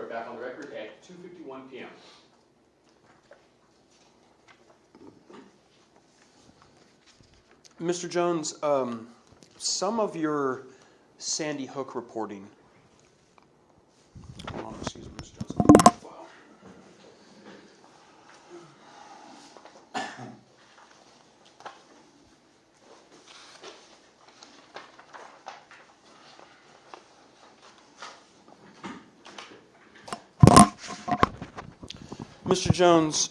are back on the record at 2:51 p.m. Mr. Jones, some of your Sandy Hook reporting. Hold on, excuse me, Mr. Jones. Mr. Jones,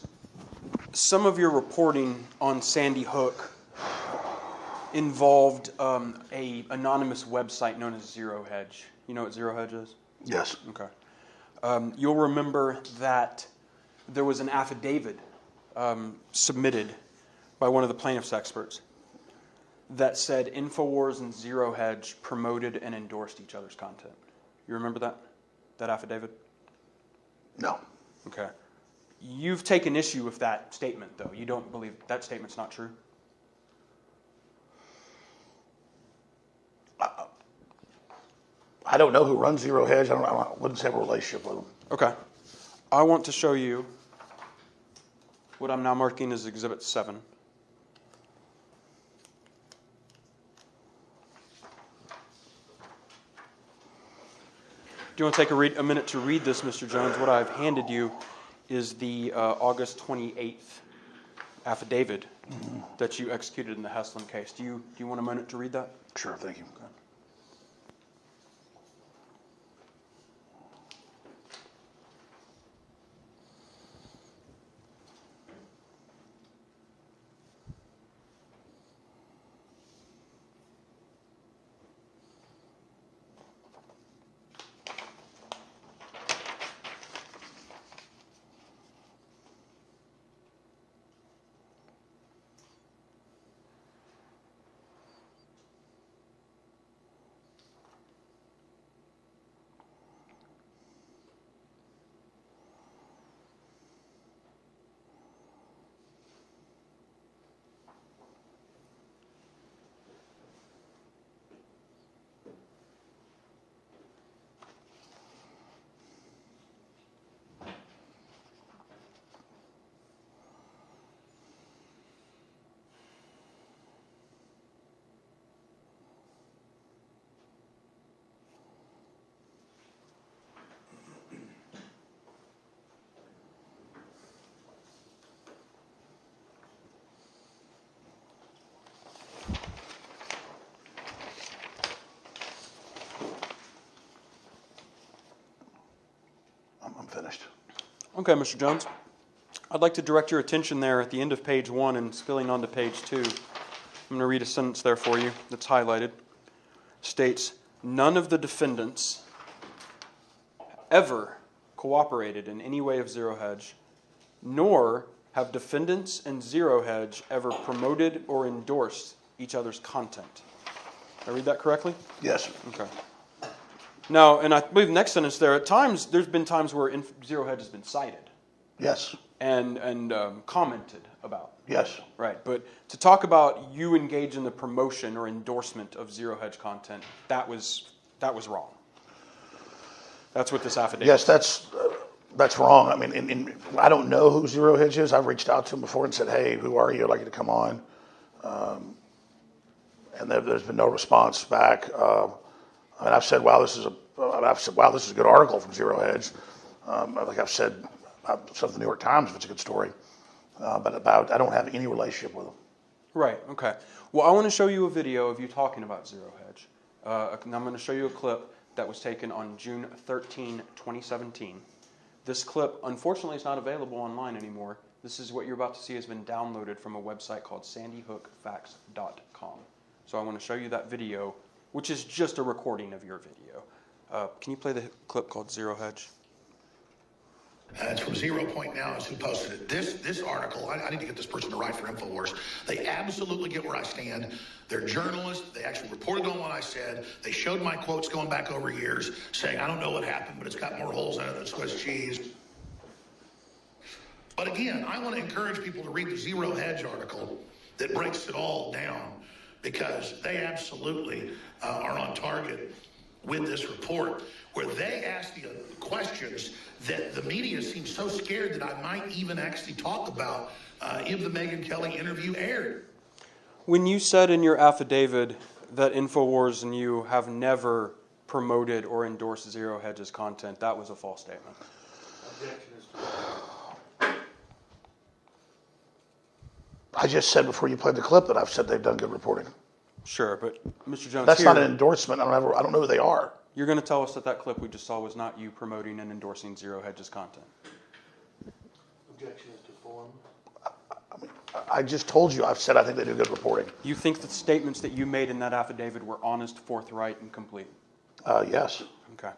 some of your reporting on Sandy Hook involved a anonymous website known as Zero Hedge. You know what Zero Hedge is? Yes. Okay. You'll remember that there was an affidavit submitted by one of the plaintiff's experts that said InfoWars and Zero Hedge promoted and endorsed each other's content. You remember that affidavit? No. Okay. You've taken issue with that statement, though. You don't believe that statement's not true? I don't know who runs Zero Hedge. I wouldn't have a relationship with them. Okay. I want to show you what I'm now marking as Exhibit 7. Do you want to take a minute to read this, Mr. Jones? What I've handed you is the August 28th affidavit that you executed in the Heslin case. Do you want a minute to read that? Sure, thank you. Okay. I'm finished. Okay, Mr. Jones. I'd like to direct your attention there at the end of page 1 and spilling onto page 2. I'm going to read a sentence there for you that's highlighted. States, none of the defendants ever cooperated in any way of Zero Hedge, nor have defendants and Zero Hedge ever promoted or endorsed each other's content. Did I read that correctly? Yes. Okay. Now, and I believe the next sentence there, at times, there's been times where Zero Hedge has been cited. Yes. And commented about. Yes. Right, but to talk about you engage in the promotion or endorsement of Zero Hedge content, that was wrong. That's what this affidavit. Yes, that's wrong. I mean, I don't know who Zero Hedge is. I've reached out to him before and said, "Hey, who are you? I'd like you to come on." And there's been no response back. I mean, I've said, "Wow, this is a good article from Zero Hedge." Like I've said to the New York Times, if it's a good story. But I don't have any relationship with them. Right, okay. Well, I want to show you a video of you talking about Zero Hedge. And I'm going to show you a clip that was taken on June 13, 2017. This clip, unfortunately, is not available online anymore. This is what you're about to see has been downloaded from a website called sandyhookfacts.com. So I want to show you that video, which is just a recording of your video. Can you play the clip called Zero Hedge? It's from 0 Point Now is who posted it. This article, I need to get this person to write for InfoWars. They absolutely get where I stand. They're journalists. They actually reported on what I said. They showed my quotes going back over years saying, I don't know what happened, but it's got more holes in it than Swiss cheese. But again, I want to encourage people to read the Zero Hedge article that breaks it all down because they absolutely are on target with this report. where they ask the questions that the media seems so scared that I might even actually talk about if the Megyn Kelly interview aired. When you said in your affidavit that InfoWars and you have never promoted or endorsed Zero Hedge's content, that was a false statement. Objection is I just said before you played the clip that I've said they've done good reporting. Sure, but Mr. Jones, That's here, not an endorsement. I don't know who they are. you're going to tell us that that clip we just saw was not you promoting and endorsing Zero Hedge's content. objection is to form. I just told you. I've said I think they do good reporting. You think that the statements that you made in that affidavit were honest, forthright, and complete? Yes. Okay.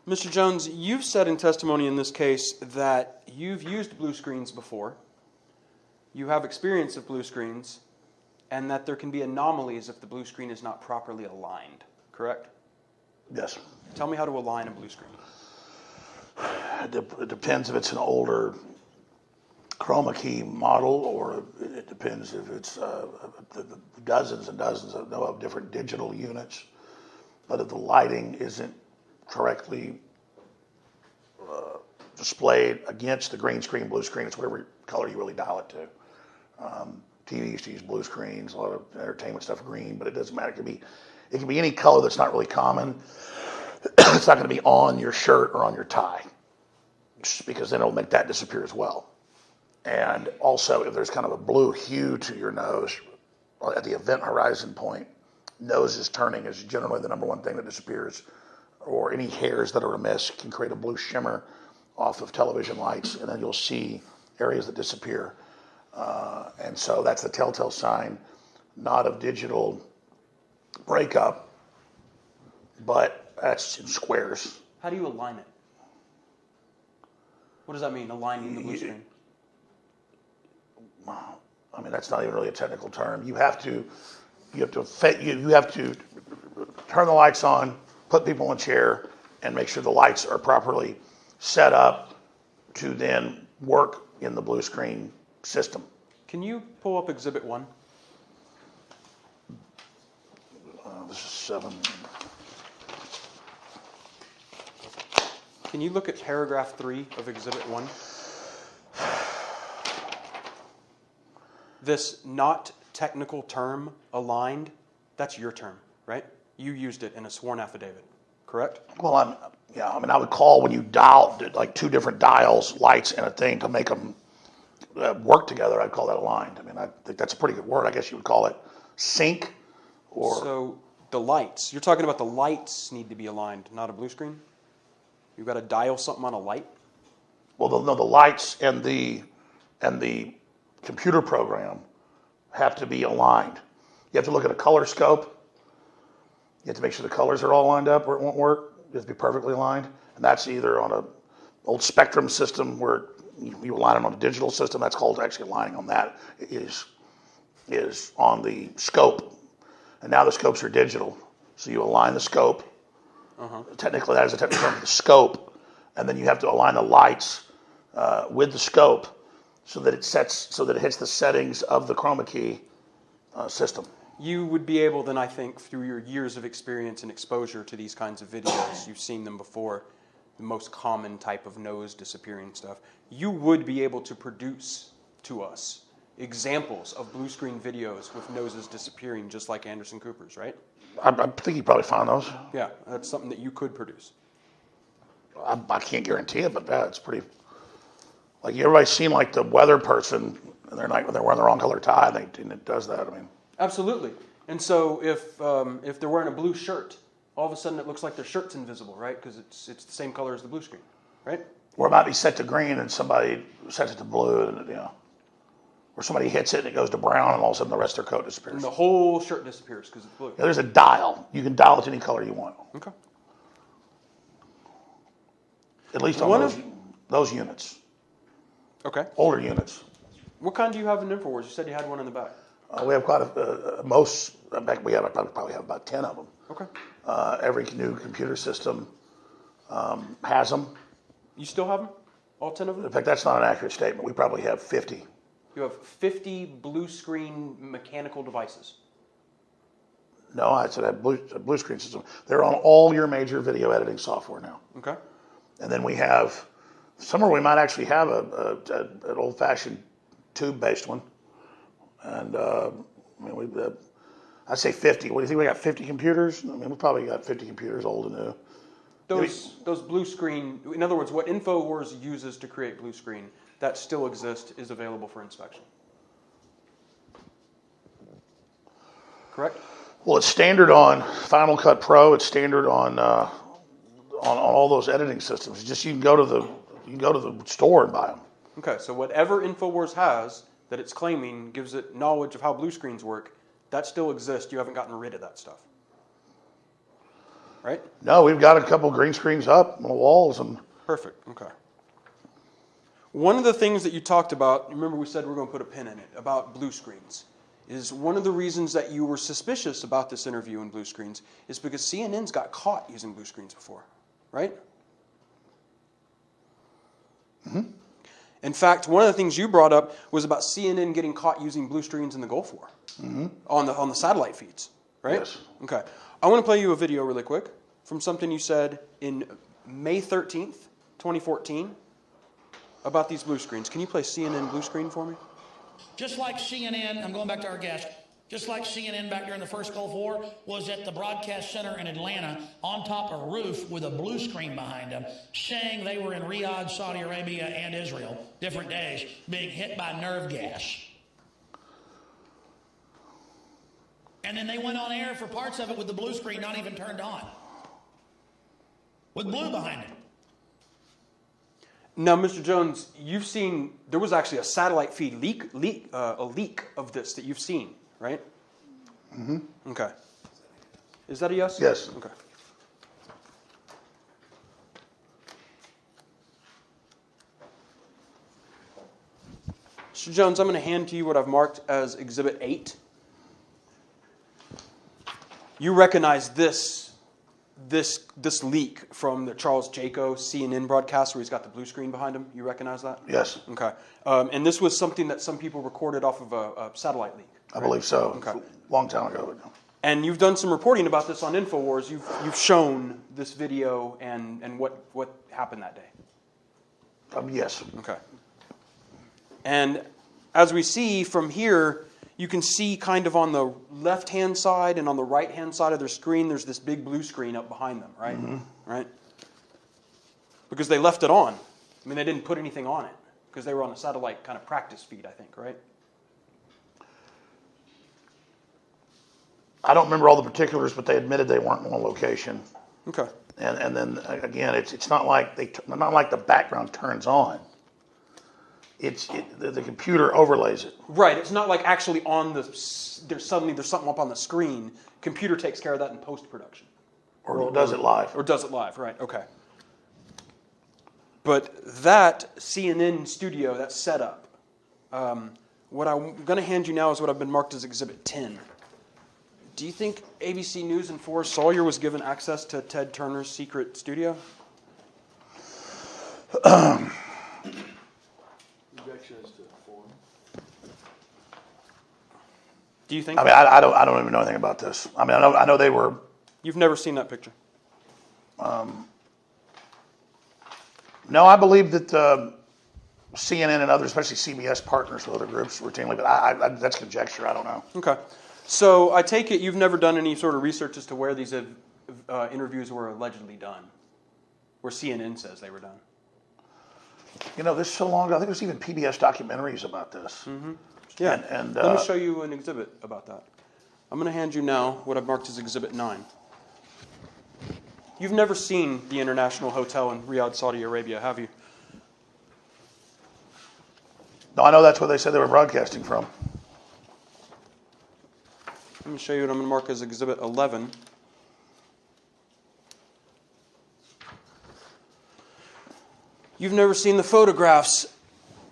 Mr. Jones, you've said in testimony in this case that you've used blue screens before, you have experience of blue screens, and that there can be anomalies if the blue screen is not properly aligned, correct? Yes. Tell me how to align a blue screen. It depends if it's an older chroma key model, or it depends if it's dozens and dozens of different digital units. But if the lighting isn't correctly displayed against the green screen, blue screen, it's whatever color you really dial it to. TV used to use blue screens, a lot of entertainment stuff green, but it doesn't matter. It can be any color that's not really common. It's not going to be on your shirt or on your tie, because then it'll make that disappear as well. And also, if there's kind of a blue hue to your nose at the event horizon point, nose is turning is generally the number one thing that disappears, or any hairs that are amiss can create a blue shimmer off of television lights, and then you'll see areas that disappear. And so that's the telltale sign, not of digital breakup, but that's in squares. How do you align it? What does that mean, aligning the blue screen? I mean, that's not even really a technical term. You have to turn the lights on, put people in a chair, and make sure the lights are properly set up to then work in the blue screen system. Can you pull up Exhibit 1? This is 7. Can you look at paragraph 3 of Exhibit 1? This not technical term, aligned, that's your term, right? You used it in a sworn affidavit, correct? Well, I would call when you dial, like two different dials, lights, and a thing to make them work together, I'd call that aligned. I mean, I think that's a pretty good word. I guess you would call it sync, or... So the lights, you're talking about the lights need to be aligned, not a blue screen? You've got to dial something on a light? Well, the lights and the computer program have to be aligned. You have to look at a color scope. You have to make sure the colors are all lined up or it won't work. It has to be perfectly aligned. And that's either on an old Spectrum system where you align it on a digital system. That's called actually aligning on that. Is on the scope. And now the scopes are digital. So you align the scope. Technically, that is a technical term for the scope. And then you have to align the lights with the scope so that it hits the settings of the chroma key system. You would be able then, I think, through your years of experience and exposure to these kinds of videos, you've seen them before, the most common type of nose disappearing stuff, you would be able to produce to us examples of blue screen videos with noses disappearing just like Anderson Cooper's, right? I think you probably found those. Yeah, that's something that you could produce. I can't guarantee it, but it's pretty... Like, everybody's seen, like, the weather person, and they're wearing the wrong color tie, and it does that, I mean... Absolutely. And so if they're wearing a blue shirt, all of a sudden it looks like their shirt's invisible, right? Because it's the same color as the blue screen, right? Or it might be set to green and somebody sets it to blue, and or somebody hits it and it goes to brown, and all of a sudden the rest of their coat disappears. And the whole shirt disappears because it's blue. Yeah, there's a dial. You can dial it to any color you want. Okay. At least on those units. Okay. Older units. What kind do you have in InfoWars? You said you had one in the back. We have quite most. In fact, we probably have about 10 of them. Okay. Every new computer system has them. You still have them? All 10 of them? In fact, that's not an accurate statement. We probably have 50. You have 50 blue screen mechanical devices. No, I said I have a blue screen system. They're on all your major video editing software now. Okay. And then we have, somewhere we might actually have an old-fashioned tube-based one. And I'd say 50. What do you think? We got 50 computers? I mean, we probably got 50 computers, old and new. Those blue screen, in other words, what InfoWars uses to create blue screen, that still exists, is available for inspection. Correct? Well, it's standard on Final Cut Pro. It's standard on all those editing systems. It's just you can go to the store and buy them. Okay, so whatever InfoWars has that it's claiming gives it knowledge of how blue screens work, that still exists. You haven't gotten rid of that stuff. Right? No, we've got a couple green screens up on the walls. Perfect, okay. One of the things that you talked about, remember we said we're going to put a pin in it, about blue screens, is one of the reasons that you were suspicious about this interview in blue screens is because CNN's got caught using blue screens before, right? Mm-hmm. In fact, one of the things you brought up was about CNN getting caught using blue screens in the Gulf War on the satellite feeds, right? Yes. Okay. I want to play you a video really quick from something you said in May 13th, 2014 about these blue screens. Can you play CNN blue screen for me? Just like CNN, I'm going back to our guest, just like CNN back during the first Gulf War was at the broadcast center in Atlanta on top of a roof with a blue screen behind them, saying they were in Riyadh, Saudi Arabia, and Israel, different days, being hit by nerve gas. And then they went on air for parts of it with the blue screen not even turned on, with blue behind it. Now, Mr. Jones, you've seen, there was actually a satellite feed a leak of this that you've seen, right? Mm-hmm. Okay. Is that a yes? Yes. Okay. Mr. Jones, I'm going to hand to you what I've marked as Exhibit 8. You recognize this leak from the Charles Jaco CNN broadcast where he's got the blue screen behind him. You recognize that? Yes. Okay. And this was something that some people recorded off of a satellite leak. I believe so. Okay. A long time ago. And you've done some reporting about this on InfoWars. You've shown this video and what happened that day. Yes. Okay. And as we see from here, you can see kind of on the left-hand side and on the right-hand side of their screen, there's this big blue screen up behind them, right? Mm-hmm. Right? Because they left it on. I mean, they didn't put anything on it because they were on a satellite kind of practice feed, I think, right? I don't remember all the particulars, but they admitted they weren't in one location. Okay. And then again, it's not like the background turns on. The computer overlays it. Right. It's not like actually on there's something up on the screen. Computer takes care of that in post-production. Or does it live. Or does it live, right. Okay. But that CNN studio, that setup, what I'm going to hand you now is what I've been marked as Exhibit 10. Do you think ABC News and Forrest Sawyer was given access to Ted Turner's secret studio? Do you think? I mean, I don't even know anything about this. I mean, I know they were. You've never seen that picture? No, I believe that CNN and others, especially CBS partners with other groups routinely, but that's conjecture. I don't know. Okay. So I take it you've never done any sort of research as to where these interviews were allegedly done, where CNN says they were done. You know, this is so long ago. I think there's even PBS documentaries about this. Mm-hmm. Yeah, and let me show you an exhibit about that. I'm going to hand you now what I've marked as Exhibit 9. You've never seen the International Hotel in Riyadh, Saudi Arabia, have you? No, I know that's where they said they were broadcasting from. Let me show you what I'm going to mark as Exhibit 11. You've never seen the photographs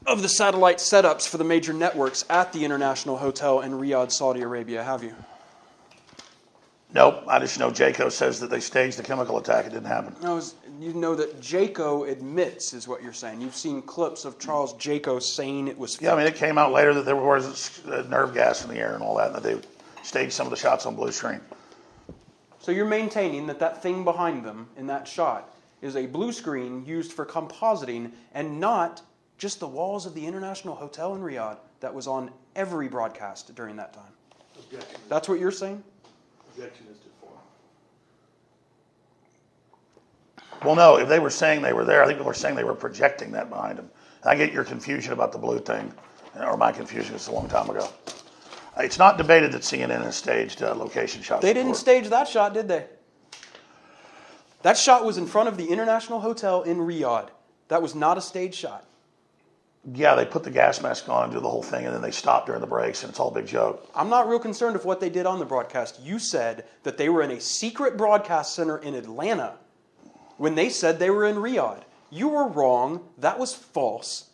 of the satellite setups for the major networks at the International Hotel in Riyadh, Saudi Arabia, have you? Nope. I just know Jaco says that they staged the chemical attack. It didn't happen. No, you know that Jaco admits, is what you're saying. You've seen clips of Charles Jaco saying it was fake. Yeah, I mean, it came out later that there was nerve gas in the air and all that, and that they staged some of the shots on blue screen. So you're maintaining that that thing behind them in that shot is a blue screen used for compositing and not just the walls of the International Hotel in Riyadh that was on every broadcast during that time. Objection. That's what you're saying? Objection is to form. Well, no, if they were saying they were there, I think they were saying they were projecting that behind them. And I get your confusion about the blue thing, or my confusion, it's a long time ago. It's not debated that CNN has staged location shots. They didn't stage that shot, did they? That shot was in front of the International Hotel in Riyadh. That was not a staged shot. Yeah, they put the gas mask on and do the whole thing, and then they stop during the breaks, and it's all a big joke. I'm not real concerned with what they did on the broadcast. You said that they were in a secret broadcast center in Atlanta when they said they were in Riyadh. You were wrong. That was false.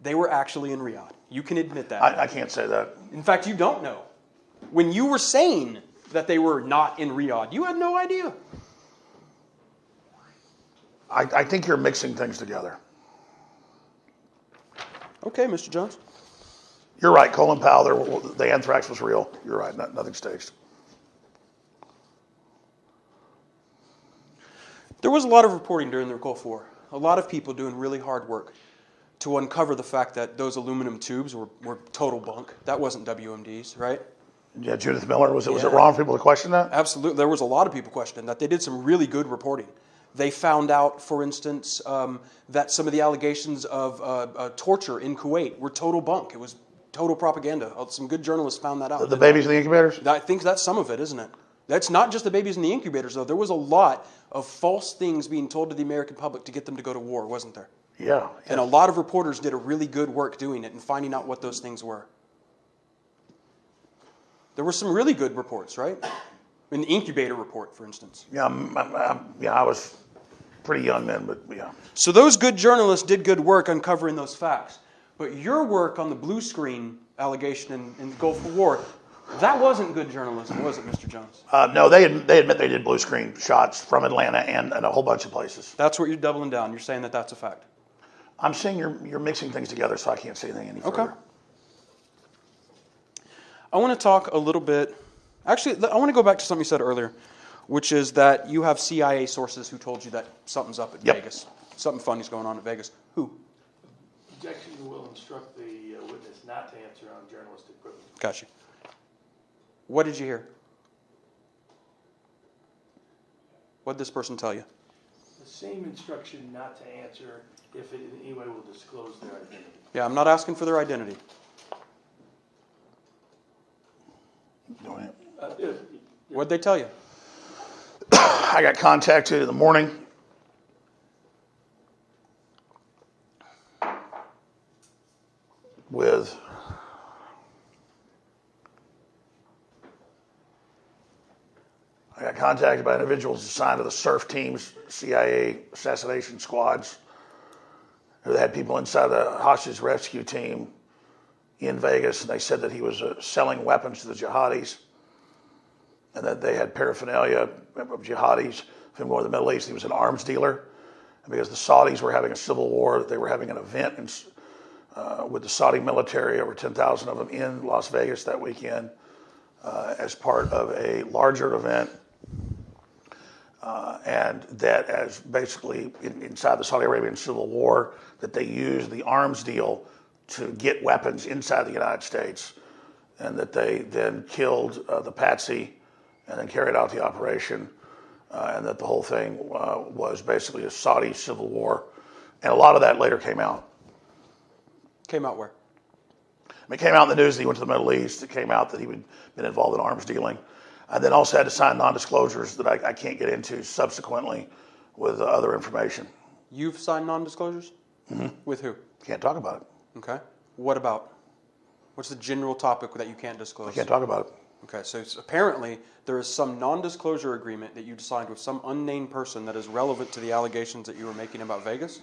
They were actually in Riyadh. You can admit that. I can't say that. In fact, you don't know. When you were saying that they were not in Riyadh, you had no idea. I think you're mixing things together. Okay, Mr. Jones. You're right, Colin Powell, the anthrax was real. You're right, nothing staged. There was a lot of reporting during the Gulf War. A lot of people doing really hard work to uncover the fact that those aluminum tubes were total bunk. That wasn't WMDs, right? Yeah, Judith Miller, was it wrong for people to question that? Absolutely. There was a lot of people questioning that. They did some really good reporting. They found out, for instance, that some of the allegations of torture in Kuwait were total bunk. It was total propaganda. Some good journalists found that out. The babies in the incubators? I think that's some of it, isn't it? That's not just the babies in the incubators, though. There was a lot of false things being told to the American public to get them to go to war, wasn't there? Yeah. And a lot of reporters did a really good work doing it and finding out what those things were. There were some really good reports, right? In the incubator report, for instance. Yeah, I was pretty young then, but yeah. So those good journalists did good work uncovering those facts. But your work on the blue screen allegation in the Gulf War, that wasn't good journalism, was it, Mr. Jones? No, they admit they did blue screen shots from Atlanta and a whole bunch of places. That's what you're doubling down. You're saying that that's a fact. I'm saying you're mixing things together, so I can't say anything any further. Okay. I want to talk a little bit. Actually, I want to go back to something you said earlier, which is that you have CIA sources who told you that something's up at Vegas. Something funny's going on at Vegas. Who? Objection will instruct the witness not to answer on journalistic privilege. Gotcha. What did you hear? What did this person tell you? The same instruction not to answer if it in any way will disclose their identity. Yeah, I'm not asking for their identity. What'd they tell you? I got contacted in the morning. I got contacted by individuals assigned to the SURF teams, CIA assassination squads, who had people inside the hostage rescue team in Vegas, and they said that he was selling weapons to the jihadis, and that they had paraphernalia of jihadis from going to the Middle East. He was an arms dealer, and because the Saudis were having a civil war, they were having an event with the Saudi military, over 10,000 of them in Las Vegas that weekend, as part of a larger event. And that as basically inside the Saudi Arabian civil war, that they used the arms deal to get weapons inside the United States, and that they then killed the patsy and then carried out the operation, and that the whole thing was basically a Saudi civil war. And a lot of that later came out. Came out where? It came out in the news that he went to the Middle East. It came out that he had been involved in arms dealing. I then also had to sign non-disclosures that I can't get into subsequently with other information. You've signed non-disclosures? Mm-hmm. With who? Can't talk about it. Okay. What about? What's the general topic that you can't disclose? I can't talk about it. Okay, so apparently there is some non-disclosure agreement that you signed with some unnamed person that is relevant to the allegations that you were making about Vegas?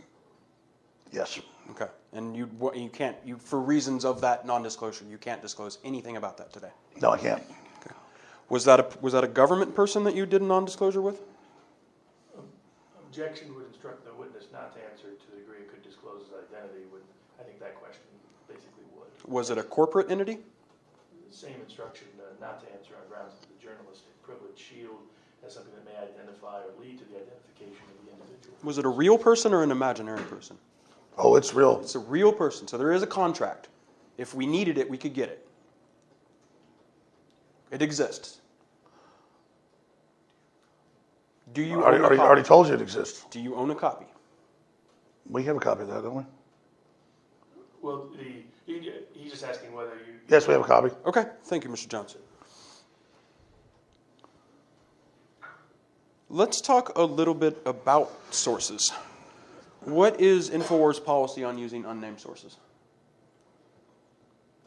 Yes. Okay. And you can't, for reasons of that non-disclosure, you can't disclose anything about that today? No, I can't. Was that a government person that you did a non-disclosure with? objection would instruct the witness not to answer to the degree it could disclose his identity. I think that question basically would. Was it a corporate entity? Same instruction, not to answer on grounds of the journalistic privilege shield as something that may identify or lead to the identification of the individual. Was it a real person or an imaginary person? Oh, it's real. It's a real person, so there is a contract. If we needed it, we could get it. It exists. Do you own a copy? I already told you it exists. Do you own a copy? We have a copy of that, don't we? Well, he's just asking whether you... Yes, we have a copy. Okay, thank you, Mr. Johnson. Let's talk a little bit about sources. What is InfoWars' policy on using unnamed sources?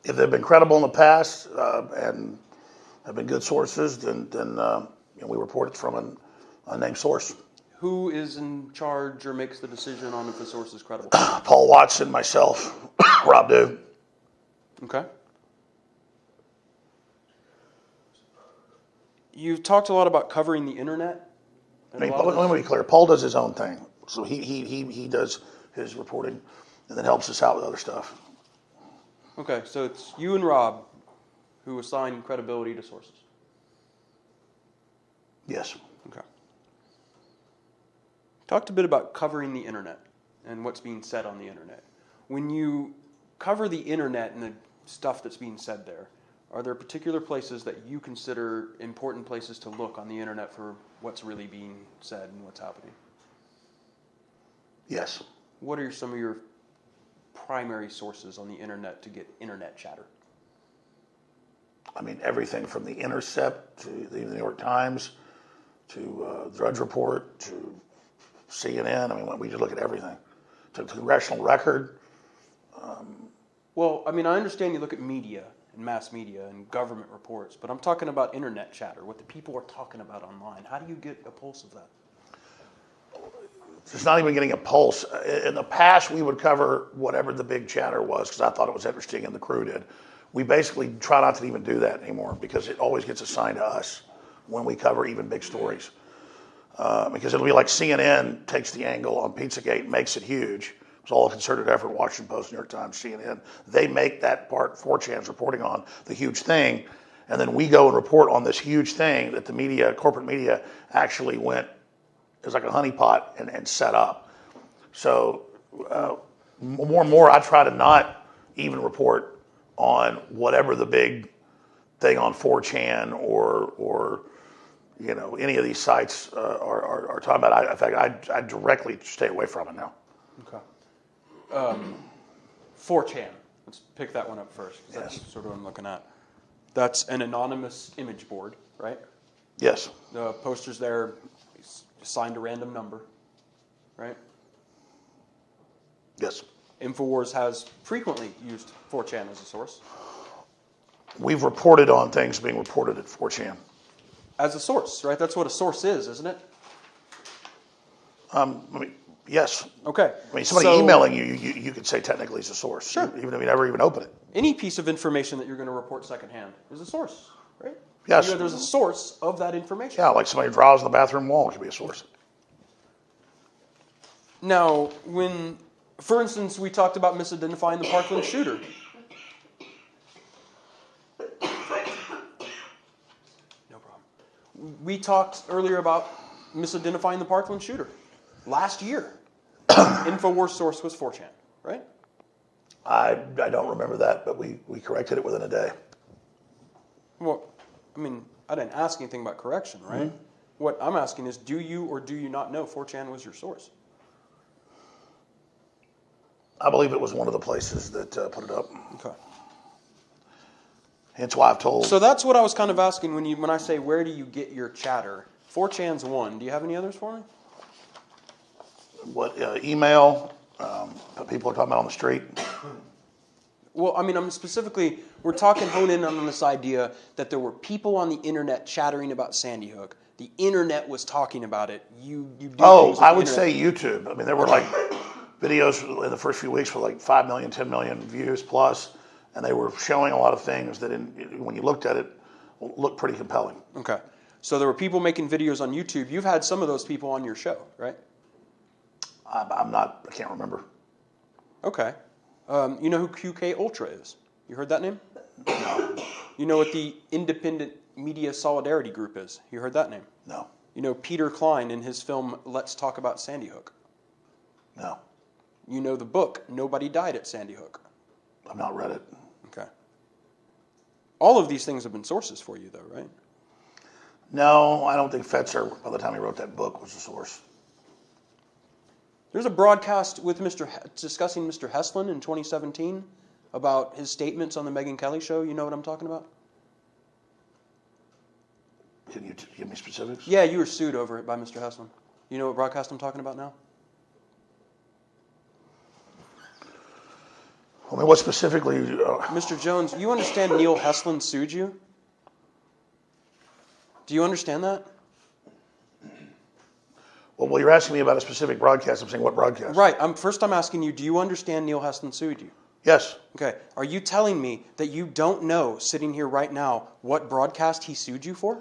If they've been credible in the past and have been good sources, then we report it from an unnamed source. Who is in charge or makes the decision on if the source is credible? Paul Watson, myself, Rob Dew. Okay. You've talked a lot about covering the internet. I mean, let me be clear. Paul does his own thing, so he does his reporting, and then helps us out with other stuff. Okay, so it's you and Rob who assign credibility to sources. Yes. Okay. Talked a bit about covering the internet and what's being said on the internet. When you cover the internet and the stuff that's being said there, are there particular places that you consider important places to look on the internet for what's really being said and what's happening? Yes. What are some of your primary sources on the internet to get internet chatter? I mean, everything from The Intercept to the New York Times to Drudge Report to CNN. I mean, we just look at everything. To Congressional Record. Well, I mean, I understand you look at media and mass media and government reports, but I'm talking about internet chatter, what the people are talking about online. How do you get a pulse of that? It's not even getting a pulse. In the past, we would cover whatever the big chatter was because I thought it was interesting and the crew did. We basically try not to even do that anymore because it always gets assigned to us when we cover even big stories. Because it'll be like CNN takes the angle on Pizzagate, makes it huge. It's all a concerted effort, Washington Post, New York Times, CNN. They make that part 4chan's reporting on, the huge thing, and then we go and report on this huge thing that the media, corporate media, actually went, it was like a honeypot and set up. So more and more, I try to not even report on whatever the big thing on 4chan or you know, any of these sites are talking about. In fact, I directly stay away from it now. Okay. 4chan. Let's pick that one up first. That's sort of what I'm looking at. That's an anonymous image board, right? Yes. The posters there assigned a random number, right? Yes. InfoWars has frequently used 4chan as a source. We've reported on things being reported at 4chan. As a source, right? That's what a source is, isn't it? I mean, yes. Okay. I mean, somebody emailing you could say technically it's a source, sure. Even if you never even open it. Any piece of information that you're going to report secondhand is a source, right? Yes. There's a source of that information. Yeah, like somebody draws on the bathroom wall could be a source. Now, when, for instance, we talked about misidentifying the Parkland shooter. No problem. We talked earlier about misidentifying the Parkland shooter. Last year, InfoWars source was 4chan, right? I don't remember that, but we corrected it within a day. Well, I mean, I didn't ask anything about correction, right? Mm-hmm. What I'm asking is, do you or do you not know 4chan was your source? I believe it was one of the places that put it up. Okay. Hence why I've told. So that's what I was kind of asking when I say, where do you get your chatter? 4chan's one. Do you have any others for me? What, email, people are talking about on the street? Well, I mean, we're talking hone in on this idea that there were people on the internet chattering about Sandy Hook. The internet was talking about it. You do things I with would the say YouTube. I mean, there were like videos in the first few weeks with like 5 million, 10 million views plus, and they were showing a lot of things that when you looked at it, looked pretty compelling. Okay. So there were people making videos on YouTube. You've had some of those people on your show, right? I can't remember. Okay. You know who QK Ultra is? You heard that name? No. You know what the Independent Media Solidarity Group is? You heard that name? No. You know Peter Klein in his film Let's Talk About Sandy Hook? No. You know the book Nobody Died at Sandy Hook? I've not read it. Okay. All of these things have been sources for you, though, right? No, I don't think Fetzer, by the time he wrote that book, was a source. There's a broadcast with discussing Mr. Heslin in 2017 about his statements on the Megyn Kelly show. You know what I'm talking about? Can you give me specifics? Yeah, you were sued over it by Mr. Heslin. You know what broadcast I'm talking about now? I mean, what specifically? Mr. Jones, you understand Neil Heslin sued you? Do you understand that? Well, you're asking me about a specific broadcast. I'm saying what broadcast? Right. First I'm asking you, do you understand Neil Heslin sued you? Yes. Okay. Are you telling me that you don't know, sitting here right now, what broadcast he sued you for?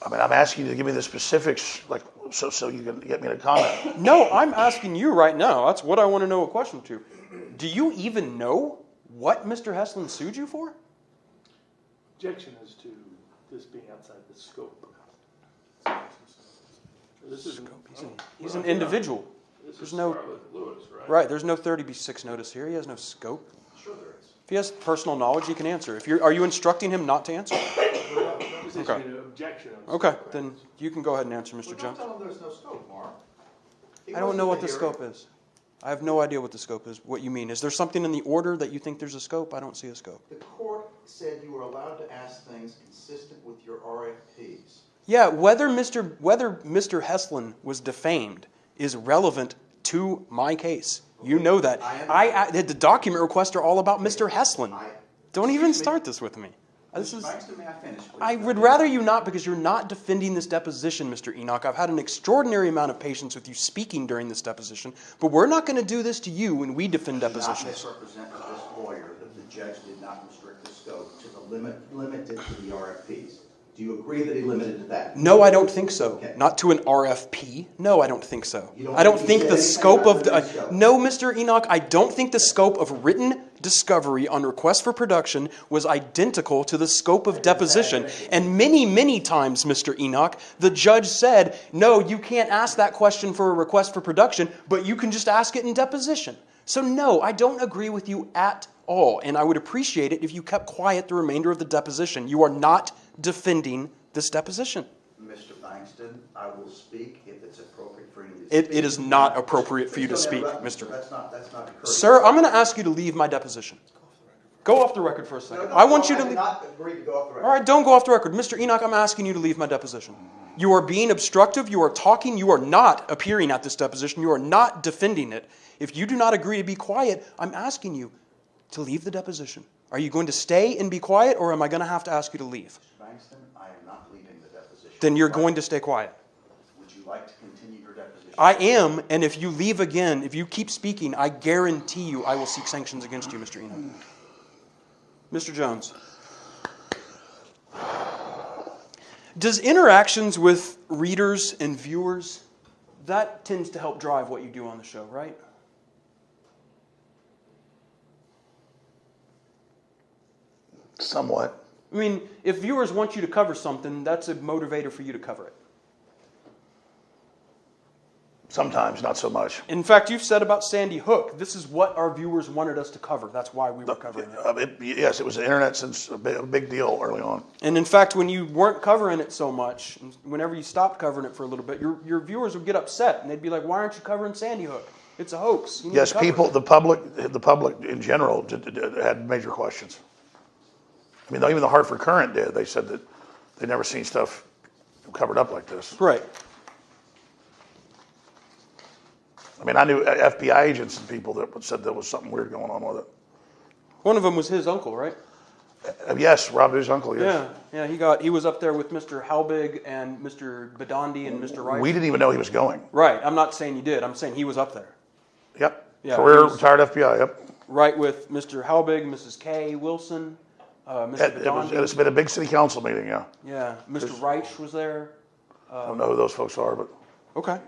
I mean, I'm asking you to give me the specifics, like, so you can get me to comment. No, I'm asking you right now. That's what I want to know a question to. Do you even know what Mr. Heslin sued you for? Objection is to this being outside the scope. This is He's an individual. This There's is no Scarlett Lewis, right? right. There's no 30B6 notice here. He has no scope. Sure there is. If he has personal knowledge, he can answer. Are you instructing him not to answer? Okay. Objection. Okay, then you can go ahead and answer, Mr. Jones. Don't tell him there's no scope, Mark. I don't know what the scope is. I have no idea what the scope is. What you mean? Is there something in the order that you think there's a scope? I don't see a scope. The court said you were allowed to ask things consistent with your RFPs. Yeah, whether Mr. Heslin was defamed is relevant to my case. You know that. The document requests are all about Mr. Heslin. Don't even start this with me. Mr. Bankston, may I finish, please? I would rather you not, because you're not defending this deposition, Mr. Enoch. I've had an extraordinary amount of patience with you speaking during this deposition, but we're not going to do this to you when we defend depositions. Do not misrepresent to this lawyer that the judge did not restrict the scope to the limited to the RFPs. Do you agree that he limited to that? No, I don't think so. Okay. Not to an RFP. No, I don't think so. You I don't think think he the said scope anything of about the scope? no, Mr. Enoch, I don't think the scope of written discovery on request for production was identical to the scope of deposition. And many, many times, Mr. Enoch, the judge said, no, you can't ask that question for a request for production, but you can just ask it in deposition. So no, I don't agree with you at all, and I would appreciate it if you kept quiet the remainder of the deposition. You are not defending this deposition. Mr. Bankston, I will speak if it's appropriate for you to speak. It is not appropriate for you to speak, Mr. That's not encouraging. Sir, I'm going to ask you to leave my deposition. Go off the record for a second. No, I want you to I leave. did not agree to go off the record. All right, don't go off the record. Mr. Enoch, I'm asking you to leave my deposition. You are being obstructive. You are talking. You are not appearing at this deposition. You are not defending it. If you do not agree to be quiet, I'm asking you to leave the deposition. Are you going to stay and be quiet, or am I going to have to ask you to leave? Mr. Bankston, I am not leaving the deposition. Then you're going to stay quiet. Would you like to continue your deposition? I am, and if you leave again, if you keep speaking, I guarantee you I will seek sanctions against you, Mr. Enoch. Mr. Jones. Does interactions with readers and viewers, that tends to help drive what you do on the show, right? Somewhat. I mean, if viewers want you to cover something, that's a motivator for you to cover it. Sometimes, not so much. In fact, you've said about Sandy Hook, this is what our viewers wanted us to cover. That's why we were covering it. Yes, it was the internet since a big deal early on. And in fact, when you weren't covering it so much, whenever you stopped covering it for a little bit, your viewers would get upset and they'd be like, "Why aren't you covering Sandy Hook? It's a hoax." You need Yes, to cover people, it." the public in general had major questions. I mean, even the Hartford Courant did. They said that they'd never seen stuff covered up like this. Right. I mean, I knew FBI agents and people that said there was something weird going on with it. One of them was his uncle, right? Yes, Rob Hughes' uncle, yes. Yeah. He was up there with Mr. Halbig and Mr. Badandi and Mr. Wright. We didn't even know he was going. Right. I'm not saying you did. I'm saying he was up there. Yep. Yeah, Career, he was- retired FBI, yep. Right with Mr. Halbig, Mrs. K. Wilson, Mr. Badandi. It's been a big city council meeting, yeah. Yeah. Mr. Reich was there. I don't know who those folks are, but Okay.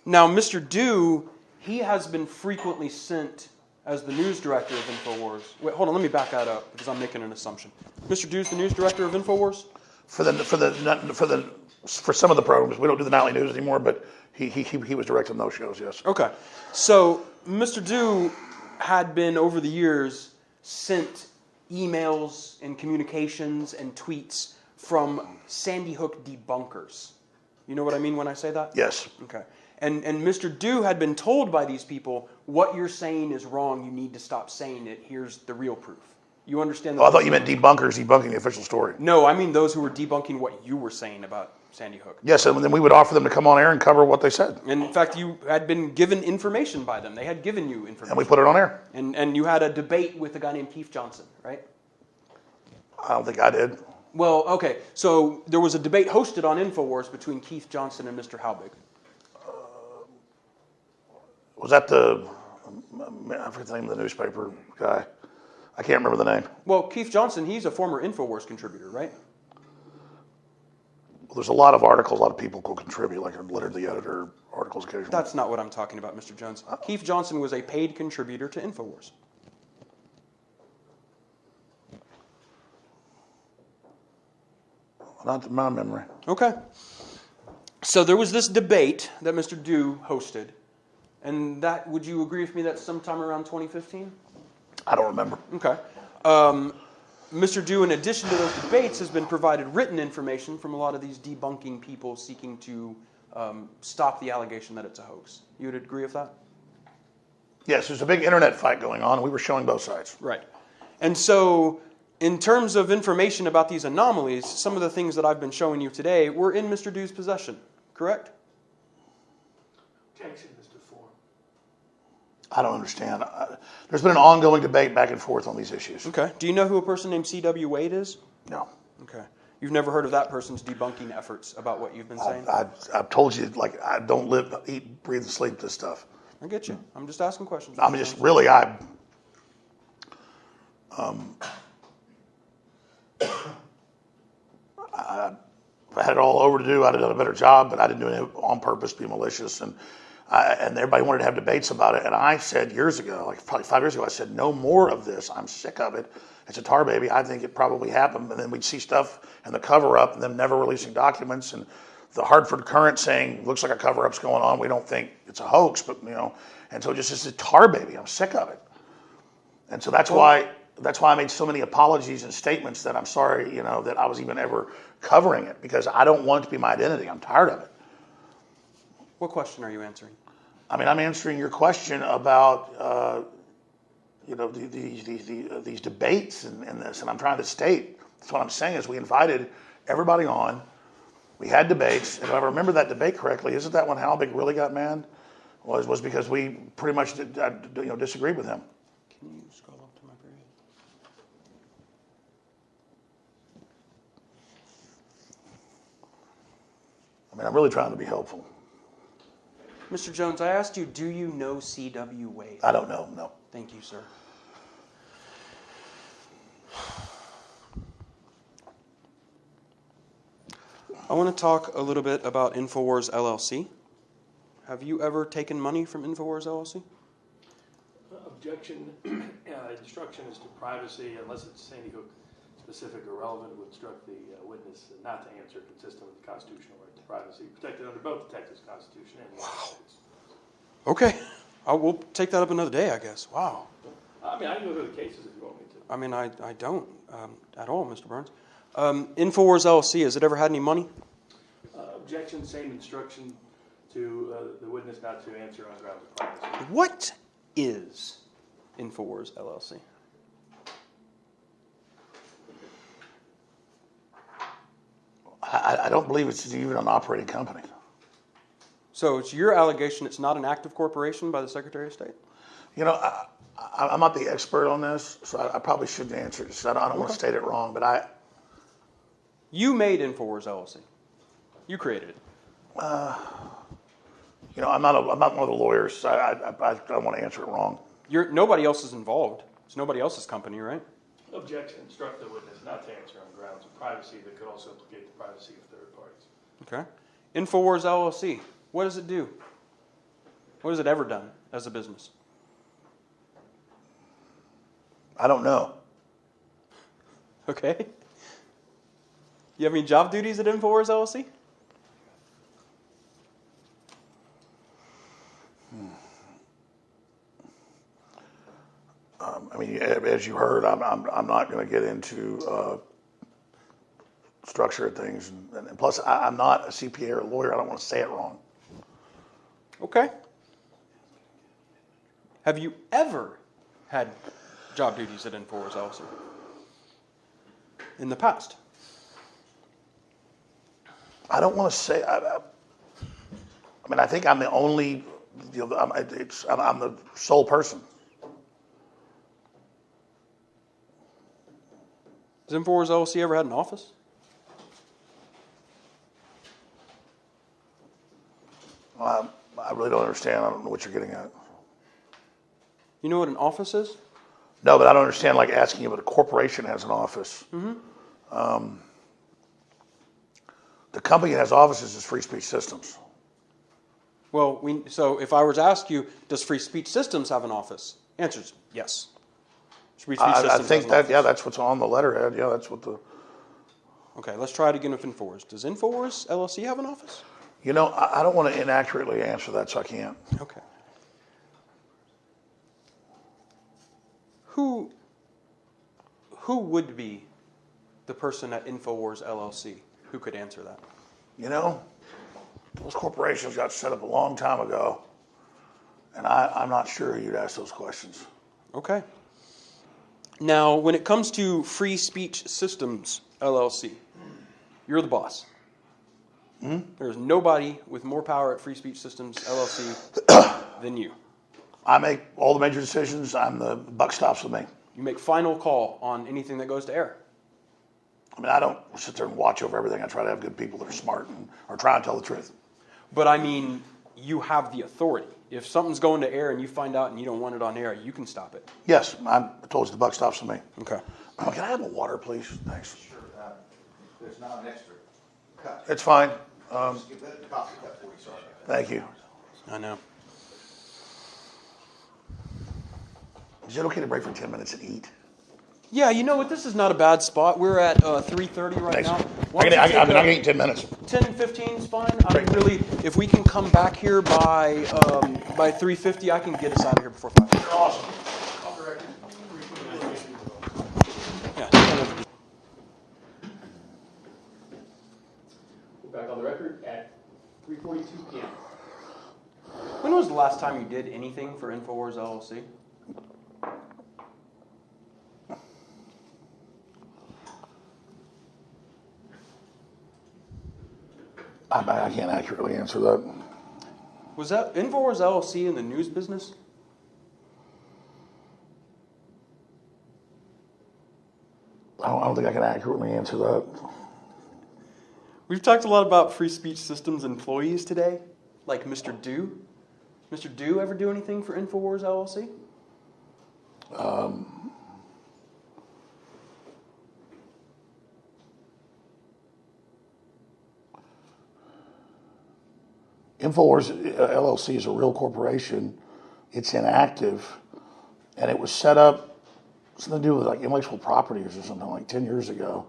Now, Mr. Dew, he has been frequently sent as the news director of InfoWars. Wait, hold on, let me back that up because I'm making an assumption. Mr. Dew's the news director of InfoWars? for some of the programs, we don't do the nightly news anymore, but he was directing those shows. Yes. Okay. So, Mr. Dew had been, over the years, sent emails and communications and tweets from Sandy Hook debunkers. You know what I mean when I say that? Yes. Okay. And Mr. Dew had been told by these people, what you're saying is wrong, you need to stop saying it, here's the real proof. You understand that? Oh, I thought you meant debunkers debunking the official story. No, I mean those who were debunking what you were saying about Sandy Hook. Yes, and then we would offer them to come on air and cover what they said. And in fact, you had been given information by them. They had given you information. And we put it on air. And you had a debate with a guy named Keith Johnson, right? I don't think I did. Well, okay. So there was a debate hosted on InfoWars between Keith Johnson and Mr. Halbig. Was that I forget the name of the newspaper guy. I can't remember the name. Well, Keith Johnson, he's a former InfoWars contributor, right? Well, there's a lot of articles, a lot of people will contribute, like Leonard the Editor, articles occasionally. That's not what I'm talking about, Mr. Jones. Keith Johnson was a paid contributor to InfoWars. Not to my memory. Okay. So there was this debate that Mr. Dew hosted. And that, would you agree with me, that's sometime around 2015? I don't remember. Okay. Mr. Dew, in addition to those debates, has been provided written information from a lot of these debunking people seeking to stop the allegation that it's a hoax. You would agree with that? Yes, there's a big internet fight going on, and we were showing both sides. Right. And so, in terms of information about these anomalies, some of the things that I've been showing you today were in Mr. Dew's possession, correct? Objection, Mr. Form. I don't understand. There's been an ongoing debate back and forth on these issues. Okay. Do you know who a person named C.W. Wade is? No. Okay. You've never heard of that person's debunking efforts about what you've been saying? I've told you, like, I don't live, eat, breathe, and sleep this stuff. I get you. I'm just asking questions. I'm just really, I had it all over to do. I'd have done a better job, but I didn't do it on purpose to be malicious. And everybody wanted to have debates about it. And I said years ago, like probably 5 years ago, I said, no more of this. I'm sick of it. It's a tar baby. I think it probably happened. And then we'd see stuff and the cover-up and them never releasing documents. And the Hartford Courant saying, looks like a cover-up's going on. We don't think it's a hoax, but, you know. And so it's just a tar baby. I'm sick of it. And so that's why I made so many apologies and statements that I'm sorry, you know, that I was even ever covering it, because I don't want it to be my identity. I'm tired of it. What question are you answering? I mean, I'm answering your question about, you know, these debates and this, and I'm trying to state, that's what I'm saying is we invited everybody on. We had debates, and if I remember that debate correctly, isn't that when Halbig really got mad? Was because we pretty much disagreed with him. Can you scroll up to my period? I mean, I'm really trying to be helpful. Mr. Jones, I asked you, do you know C.W. Wade? I don't know, no. Thank you, sir. I want to talk a little bit about InfoWars LLC. Have you ever taken money from InfoWars LLC? Objection, instruction is to privacy unless it's Sandy Hook specific or relevant, would instruct the witness not to answer consistent with the constitutional right to privacy protected under both the Texas Constitution and the United States. Okay. We'll take that up another day, I guess. Wow. I mean, I can go through the cases if you want me to. I mean, I don't at all, Mr. Burns. InfoWars LLC, has it ever had any money? Objection, same instruction to the witness not to answer on grounds of privacy. What is InfoWars LLC? I don't believe it's even an operating company. So it's your allegation it's not an active corporation by the Secretary of State? You know, I'm not the expert on this, so I probably shouldn't answer it. I don't want to state it wrong, but You made InfoWars LLC. You created it. You know, I'm not one of the lawyers. So I don't want to answer it wrong. Nobody else is involved. It's nobody else's company, right? Objection, instruct the witness not to answer on grounds of privacy that could also implicate the privacy of third parties. Okay. InfoWars LLC, what does it do? What has it ever done as a business? I don't know. Okay. You have any job duties at InfoWars LLC? I mean, as you heard, I'm not going to get into structure of things, and plus, I'm not a CPA or a lawyer. I don't want to say it wrong. Okay. Have you ever had job duties at InfoWars LLC? In the past? I don't want to say. I mean, I think I'm the only. I'm the sole person. Has InfoWars LLC ever had an office? I really don't understand. I don't know what you're getting at. You know what an office is? No, but I don't understand. Like asking you, but a corporation has an office. The company that has offices is Free Speech Systems. Well, so if I were to ask you, does Free Speech Systems have an office? Answer is yes. Free Speech I Systems think has an that, office. yeah, that's what's on the letterhead. Yeah, that's what the. Okay, let's try it again with InfoWars. Does InfoWars LLC have an office? You know, I don't want to inaccurately answer that, so I can't. Okay. Who would be the person at InfoWars LLC who could answer that? You know, those corporations got set up a long time ago, and I'm not sure you'd ask those questions. Okay. Now, when it comes to Free Speech Systems LLC, you're the boss. There's nobody with more power at Free Speech Systems LLC than you. I make all the major decisions. The buck stops with me. You make final call on anything that goes to air. I mean, I don't sit there and watch over everything. I try to have good people that are smart and are trying to tell the truth. But I mean, you have the authority. If something's going to air and you find out and you don't want it on air, you can stop it. Yes, I told you the buck stops with me. Okay. Can I have a water, please? Thanks. Sure. There's not an extra cup. It's fine. Just give that coffee cup for you, sorry. Thank you. I know. Is it okay to break for 10 minutes and eat? Yeah, you know what? This is not a bad spot. We're at 3:30 right Thanks. now. I can eat 10 minutes. 10 and 15 is fine. I mean, really, if we can come back here by 3:50, I can get us out of here before 5. Awesome. Yeah. We're back on the record at 3:42 p.m. When was the last time you did anything for InfoWars LLC? I can't accurately answer that. Was that InfoWars LLC in the news business? I don't think I can accurately answer that. We've talked a lot about Free Speech Systems employees today, like Mr. Do. Mr. Do ever do anything for InfoWars LLC? InfoWars LLC is a real corporation. It's inactive, and it was set up something to do with like intellectual properties or something like 10 years ago.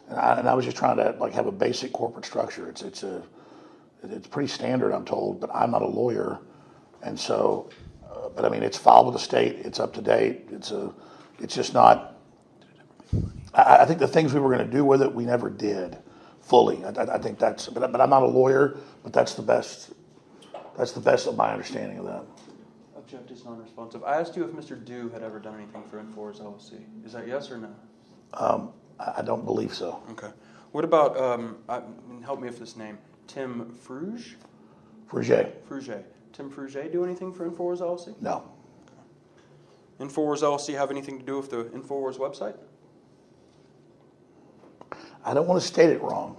And I was just trying to like have a basic corporate structure. It's pretty standard, I'm told, but I'm not a lawyer, and so. But I mean, it's filed with the state. It's up to date. It's just not. I think the things we were going to do with it, we never did fully. I think that's. But I'm not a lawyer. But that's the best. That's the best of my understanding of that. Object is non-responsive. I asked you if Mr. Do had ever done anything for InfoWars LLC. Is that yes or no? I don't believe so. Okay. What about, help me with this name, Tim Fruge? Fruget. Fruget. Tim Fruget do anything for InfoWars LLC? No. InfoWars LLC have anything to do with the InfoWars website? I don't want to state it wrong.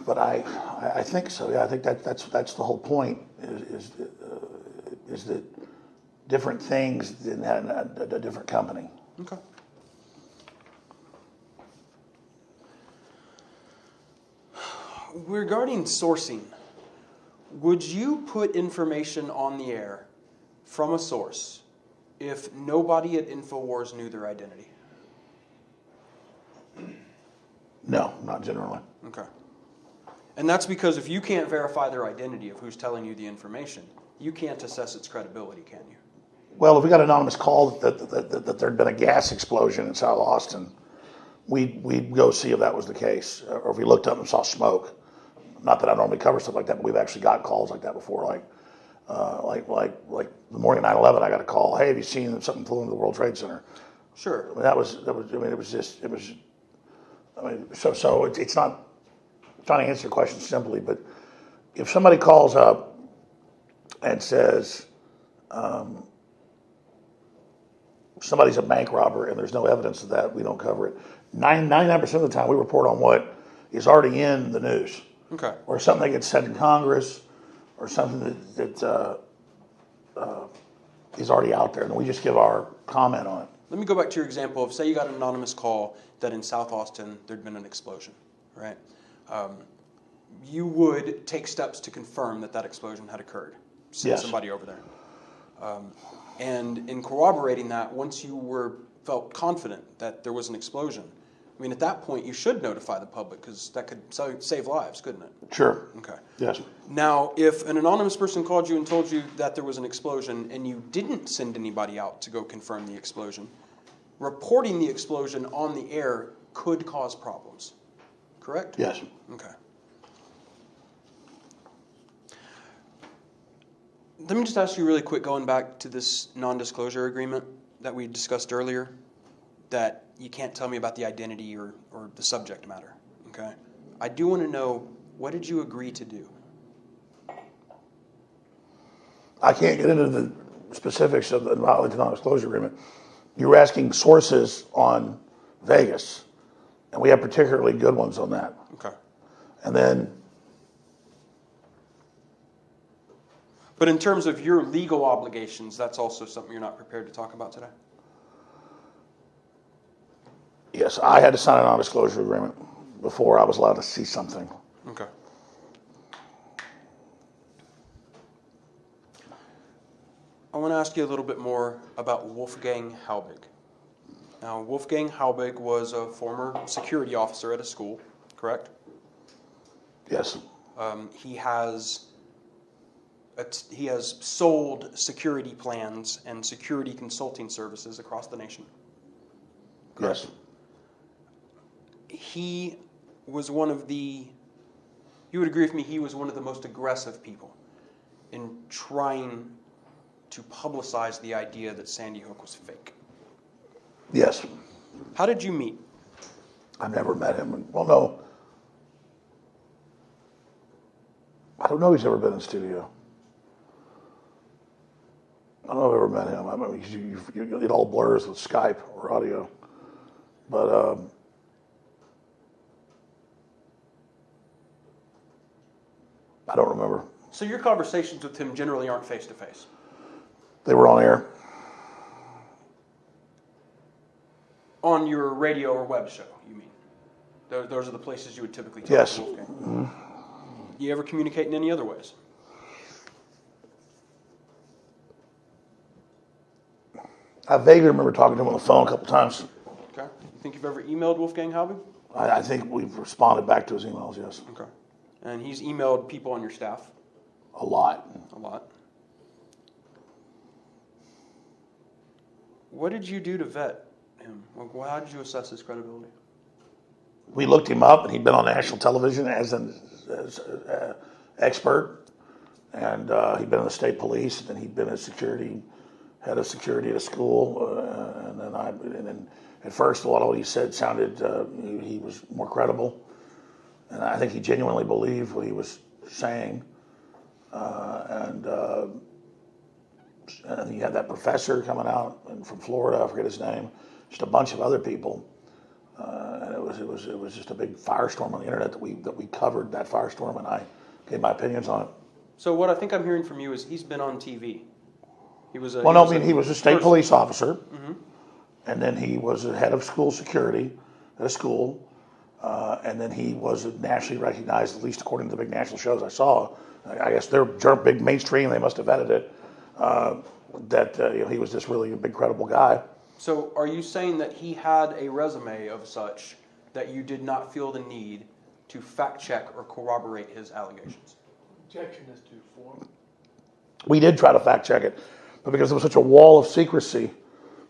But I think so. Yeah, I think that's the whole point. Is that different things in a different company. Okay. Regarding sourcing, would you put information on the air from a source if nobody at InfoWars knew their identity? No, not generally. Okay. And that's because if you can't verify their identity of who's telling you the information, you can't assess its credibility, can you? Well, if we got an anonymous call that there'd been a gas explosion in South Austin, we'd go see if that was the case. Or if we looked up and saw smoke. Not that I normally cover stuff like that, but we've actually got calls like that before. Like the morning of 9/11, I got a call. Hey, have you seen something flew into the World Trade Center? Sure. I mean, so it's not trying to answer your question simply, but if somebody calls up and says somebody's a bank robber and there's no evidence of that, we don't cover it. 99% of the time, we report on what is already in the news. Okay. Or something that gets said in Congress, or something that is already out there, and we just give our comment on it. Let me go back to your example of, say you got an anonymous call that in South Austin there'd been an explosion, right? You would take steps to confirm that explosion had occurred. Send Yes. somebody over there. And in corroborating that, once you felt confident that there was an explosion, I mean, at that point, you should notify the public because that could save lives, couldn't it? Sure. Okay. Yes. Now, if an anonymous person called you and told you that there was an explosion and you didn't send anybody out to go confirm the explosion, reporting the explosion on the air could cause problems, correct? Yes. Okay. Let me just ask you really quick, going back to this non-disclosure agreement that we discussed earlier, that you can't tell me about the identity or the subject matter, okay? I do want to know, what did you agree to do? I can't get into the specifics of the non-disclosure agreement. You were asking sources on Vegas, and we have particularly good ones on that. Okay. And then, but in terms of your legal obligations, that's also something you're not prepared to talk about today? yes, I had to sign a non-disclosure agreement before I was allowed to see something. Okay. I want to ask you a little bit more about Wolfgang Halbig. Now, Wolfgang Halbig was a former security officer at a school, correct? Yes. He has sold security plans and security consulting services across the nation. Correct? Yes. He was one of the, you would agree with me, he was one of the most aggressive people in trying to publicize the idea that Sandy Hook was fake. Yes. How did you meet? I've never met him. Well, no. I don't know if he's ever been in studio. I don't know if I've ever met him. I mean, it all blurs with Skype or audio. But I don't remember. So your conversations with him generally aren't face-to-face? They were on air. On your radio or web show, you mean? Those are the places you would typically talk Yes. to Wolfgang? Mm-hmm. You ever communicate in any other ways? I vaguely remember talking to him on the phone a couple times. Okay. You think you've ever emailed Wolfgang Halbig? I think we've responded back to his emails, yes. Okay. And he's emailed people on your staff? A lot. A lot. What did you do to vet him? How did you assess his credibility? We looked him up, and he'd been on national television as an expert, and he'd been in the state police, and then he'd been head of security at a school, and then at first a lot of what he said sounded he was more credible, and I think he genuinely believed what he was saying, and you had that professor coming out from Florida, I forget his name, just a bunch of other people. And it was just a big firestorm on the internet that we covered that firestorm, and I gave my opinions on it. So what I think I'm hearing from you is he's been on TV. He was a he was a state police officer, and then he was the head of school security at a school, and then he was nationally recognized, at least according to the big national shows I saw. I guess they're big mainstream. They must have vetted it. He was just really a big, credible guy. So are you saying that he had a resume of such that you did not feel the need to fact check or corroborate his allegations? Objection is to form. We did try to fact check it, but because there was such a wall of secrecy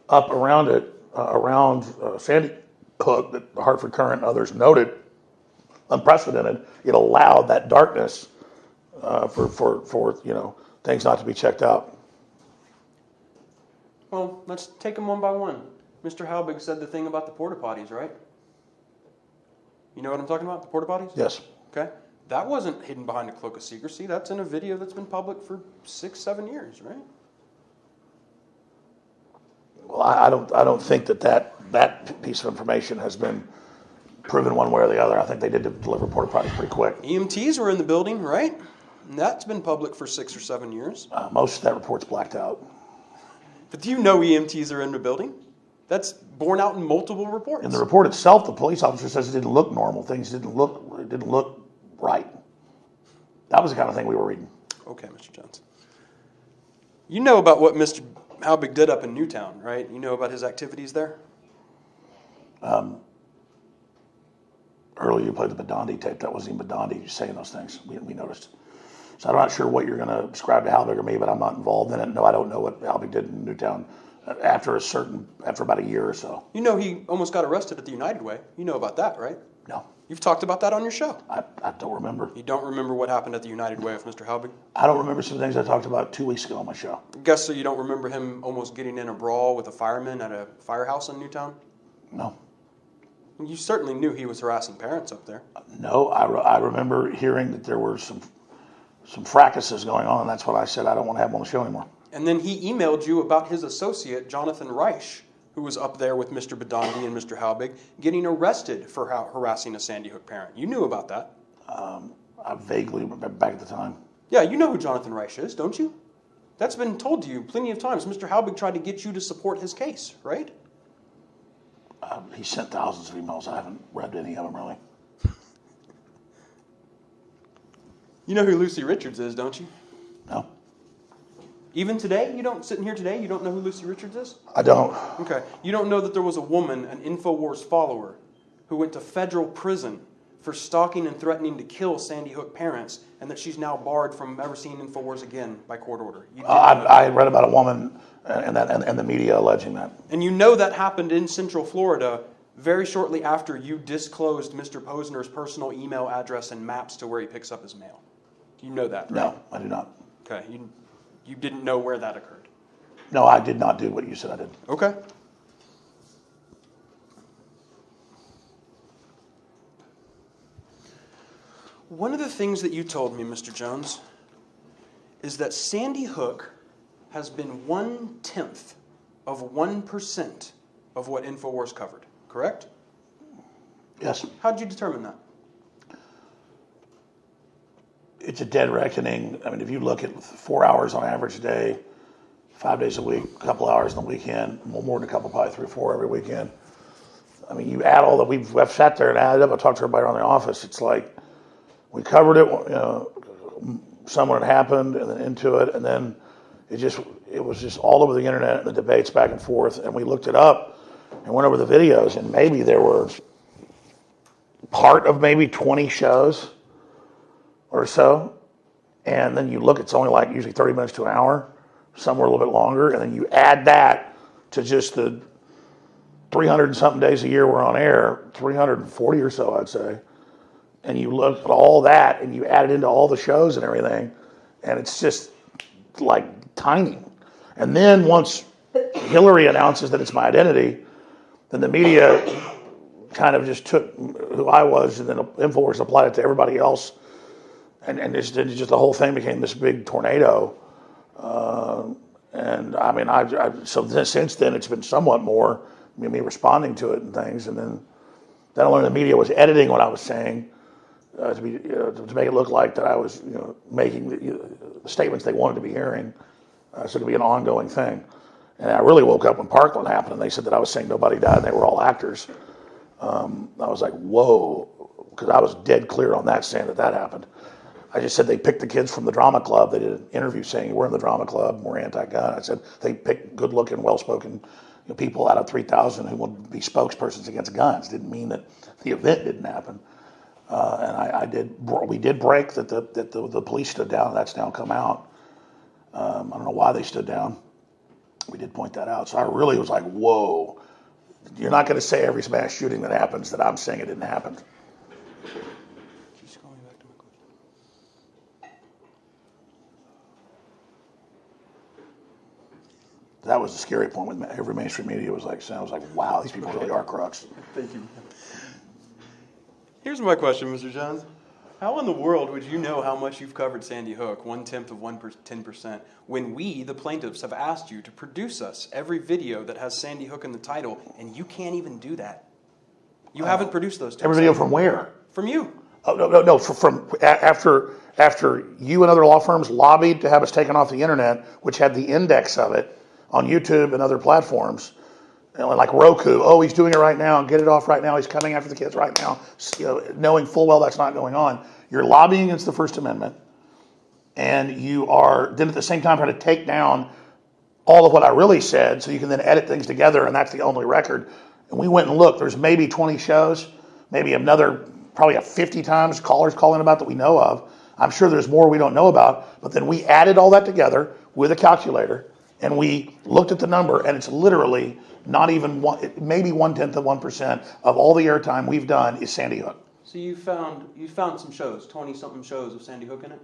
up around it, around Sandy Hook, that the Hartford Courant and others noted, unprecedented, it allowed that darkness for things not to be checked out. Well, let's take them one by one. Mr. Halbig said the thing about the porta potties, right? You know what I'm talking about, the porta potties? Yes. Okay. That wasn't hidden behind a cloak of secrecy. That's in a video that's been public for 6-7 years, right? Well, I don't think that piece of information has been proven one way or the other. I think they did deliver porta potties pretty quick. EMTs were in the building, right? And that's been public for 6 or 7 years. Most of that report's blacked out. But do you know EMTs are in the building? That's borne out in multiple reports. In the report itself, the police officer says it didn't look normal. Things didn't look right. That was the kind of thing we were reading. Okay, Mr. Jones. You know about what Mr. Halbig did up in Newtown, right? You know about his activities there? Earlier you played the Badandi tape. That wasn't even Badandi saying those things. We noticed. So I'm not sure what you're going to ascribe to Halbig or me, but I'm not involved in it. No, I don't know what Halbig did in Newtown after about a year or so. You know he almost got arrested at the United Way. You know about that, right? No. You've talked about that on your show. I don't remember. You don't remember what happened at the United Way with Mr. Halbig? I don't remember some things I talked about 2 weeks ago on my show. Guess so you don't remember him almost getting in a brawl with a fireman at a firehouse in Newtown? No. You certainly knew he was harassing parents up there. No, I remember hearing that there were some fracases going on, and that's what I said. I don't want to have him on the show anymore. And then he emailed you about his associate, Jonathan Reich, who was up there with Mr. Badandi and Mr. Halbig, getting arrested for harassing a Sandy Hook parent. You knew about that. I vaguely remember back at the time. Yeah, you know who Jonathan Reich is, don't you? That's been told to you plenty of times. Mr. Halbig tried to get you to support his case, right? He sent thousands of emails. I haven't read any of them, really. You know who Lucy Richards is, don't you? No. Even today? You don't, sitting here today, you don't know who Lucy Richards is? I don't. Okay. You don't know that there was a woman, an InfoWars follower, who went to federal prison for stalking and threatening to kill Sandy Hook parents, and that she's now barred from ever seeing InfoWars again by court order. I read about a woman and the media alleging that. And you know that happened in Central Florida very shortly after you disclosed Mr. Posner's personal email address and maps to where he picks up his mail. You know that, right? No, I do not. Okay. You didn't know where that occurred. No, I did not do what you said I did. Okay. One of the things that you told me, Mr. Jones, is that Sandy Hook has been 1/10 of 1% of what InfoWars covered, correct? Yes. How did you determine that? It's a dead reckoning. I mean, if you look at 4 hours on average a day, 5 days a week, a couple hours on the weekend, more than a couple, probably 3 or 4 every weekend. I mean, you add all that we've sat there and added up. I talked to everybody around the office. It's like we covered it. Someone had happened, and then into it, and then it was just all over the internet and the debates back and forth. And we looked it up and went over the videos, and maybe there were part of maybe 20 shows or so, and then you look, it's only like usually 30 minutes to an hour, somewhere a little bit longer, and then you add that to just the 300 and something days a year we're on air, 340 or so I'd say, and you look at all that and you add it into all the shows and everything, and it's just like tiny. And then once Hillary announces that it's my identity, then the media kind of just took who I was, and then InfoWars applied it to everybody else. And just the whole thing became this big tornado. And I mean, so since then it's been somewhat more me responding to it and things. And then only the media was editing what I was saying to make it look like that I was making the statements they wanted to be hearing. So to be an ongoing thing. And I really woke up when Parkland happened, and they said that I was saying nobody died, and they were all actors. I was like, whoa, because I was dead clear on that, saying that happened. I just said they picked the kids from the drama club. They did an interview saying we're in the drama club, we're anti-gun. I said they picked good-looking, well-spoken people out of 3,000 who would be spokespersons against guns. Didn't mean that the event didn't happen. And we did break that the police stood down, and that's now come out. I don't know why they stood down. We did point that out. So I really was like, whoa. You're not going to say every mass shooting that happens that I'm saying it didn't happen. That was the scary point when every mainstream media was like, I was like, wow, these people really are crooks. Thank you. Here's my question, Mr. Jones. How in the world would you know how much you've covered Sandy Hook, 1/10 of 10%, when we, the plaintiffs, have asked you to produce us every video that has Sandy Hook in the title, and you can't even do that? You haven't produced those. Every video from where? From you. Oh, no. From after you and other law firms lobbied to have us taken off the internet, which had the index of it on YouTube and other platforms, like Roku. Oh, he's doing it right now. Get it off right now. He's coming after the kids right now. Knowing full well that's not going on. You're lobbying against the First Amendment, and you are then at the same time trying to take down all of what I really said, so you can then edit things together, and that's the only record. And we went and looked. There's maybe 20 shows, maybe another probably 50 times callers calling about that we know of. I'm sure there's more we don't know about, but then we added all that together with a calculator, and we looked at the number, and it's literally not even one, maybe 1/10 of 1% of all the airtime we've done is Sandy Hook. So you found some shows, 20-something shows of Sandy Hook in it?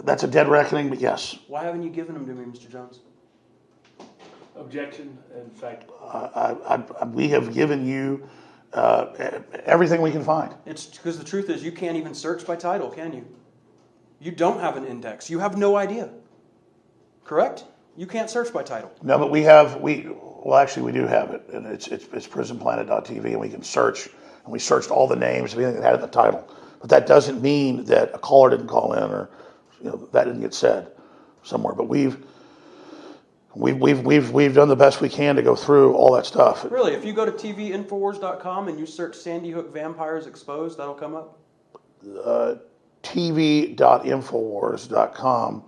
That's a dead reckoning, but yes. Why haven't you given them to me, Mr. Jones? Objection. In fact, We have given you everything we can find. It's because the truth is you can't even search by title, can you? You don't have an index. You have no idea. Correct? You can't search by title. No, but we do have it, and it's prisonplanet.tv, and we can search, and we searched all the names, everything that had in the title. But that doesn't mean that a caller didn't call in, or that didn't get said somewhere. But we've done the best we can to go through all that stuff. Really, if you go to tvinfowars.com and you search Sandy Hook Vampires Exposed, that'll come up? tv.infowars.com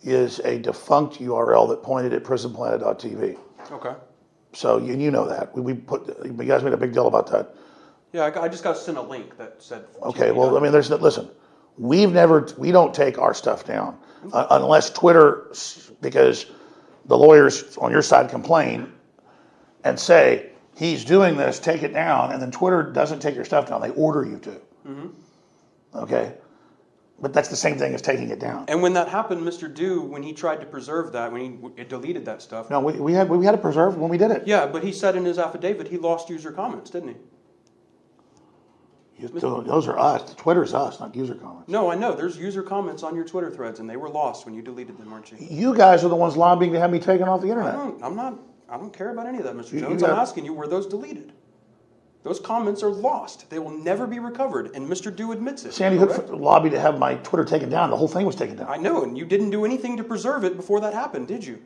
is a defunct URL that pointed at prisonplanet.tv. Okay. So you know that. You guys made a big deal about that. Yeah, I just got sent a link that said... Okay, well, I mean, listen, we don't take our stuff down unless Twitter, because the lawyers on your side complain and say, he's doing this, take it down, and then Twitter doesn't take your stuff down. They order you to. Mm-hmm. Okay? But that's the same thing as taking it down. And when that happened, Mr. Dew, when he tried to preserve that, when he deleted that stuff... No, we had it preserved when we did it. Yeah, but he said in his affidavit he lost user comments, didn't he? Those are us. Twitter's us, not user comments. No, I know. There's user comments on your Twitter threads, and they were lost when you deleted them, weren't you? You guys are the ones lobbying to have me taken off the internet. I don't care about any of that, Mr. Jones. I'm asking you, were those deleted? Those comments are lost. They will never be recovered, and Mr. Dew admits it. Sandy Hook lobbied to have my Twitter taken down. The whole thing was taken down. I know, and you didn't do anything to preserve it before that happened, did you?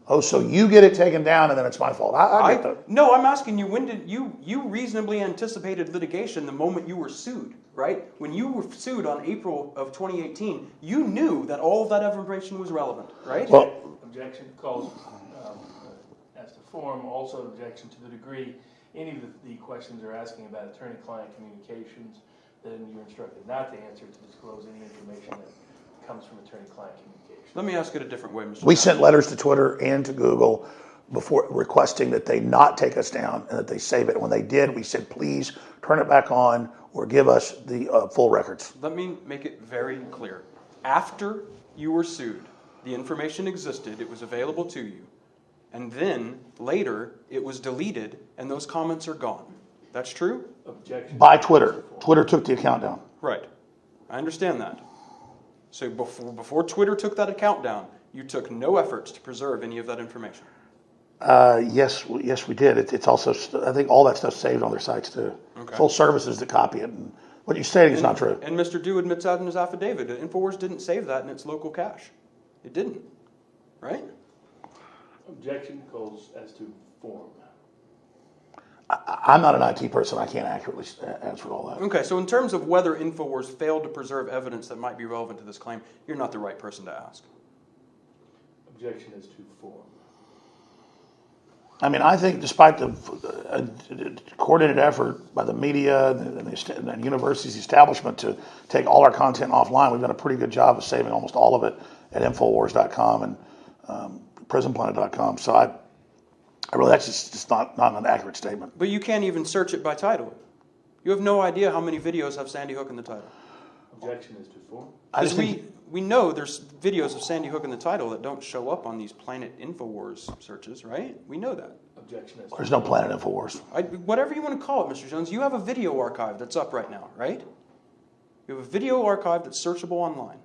Oh, so you get it taken down, and then it's my fault. I get that. No, I'm asking you, when did you reasonably anticipated litigation the moment you were sued, right? When you were sued on April of 2018, you knew that all of that information was relevant, right? Well, objection calls as to form, also objection to the degree any of the questions are asking about attorney-client communications, then you're instructed not to answer to disclose any information that comes from attorney-client communications. Let me ask it a different way, Mr. We sent letters to Twitter and to Google before requesting that they not take us down and that they save it. And when they did, we said, please turn it back on or give us the full records. Let me make it very clear. After you were sued, the information existed, it was available to you, and then later it was deleted and those comments are gone. That's true? Objection. By Twitter. Twitter took the account down. Right. I understand that. So before Twitter took that account down, you took no efforts to preserve any of that information. Yes, we did. It's also, I think all that stuff's saved on their sites too. Okay. Full services to copy it. And what you're saying is not true. And Mr. Dew admits that in his affidavit. InfoWars didn't save that in its local cache. It didn't. Right? Objection calls as to form. I'm not an IT person. I can't accurately answer all that. Okay, so in terms of whether InfoWars failed to preserve evidence that might be relevant to this claim, you're not the right person to ask. Objection as to form. I mean, I think despite the coordinated effort by the media and the university's establishment to take all our content offline, we've done a pretty good job of saving almost all of it at Infowars.com and PrisonPlanet.com. So I really, that's just not an accurate statement. But you can't even search it by title. You have no idea how many videos have Sandy Hook in the title. Objection as to form. Because we know there's videos of Sandy Hook in the title that don't show up on these Planet Infowars searches, right? We know that. Objection as to There's no Planet Infowars. Whatever you want to call it, Mr. Jones, you have a video archive that's up right now, right? You have a video archive that's searchable online.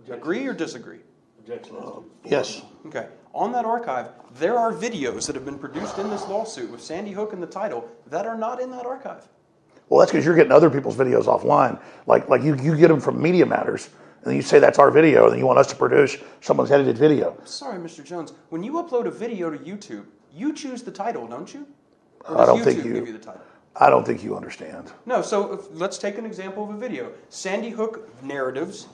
Agree or disagree? Objection as to form. Yes. Okay. On that archive, there are videos that have been produced in this lawsuit with Sandy Hook in the title that are not in that archive. Well, that's because you're getting other people's videos offline. Like you get them from Media Matters, and then you say that's our video, and then you want us to produce someone's edited video. Sorry, Mr. Jones. When you upload a video to YouTube, you choose the title, don't you? Or I does don't think YouTube you. give you the title? I don't think you understand. No. So let's take an example of a video: Sandy Hook narratives,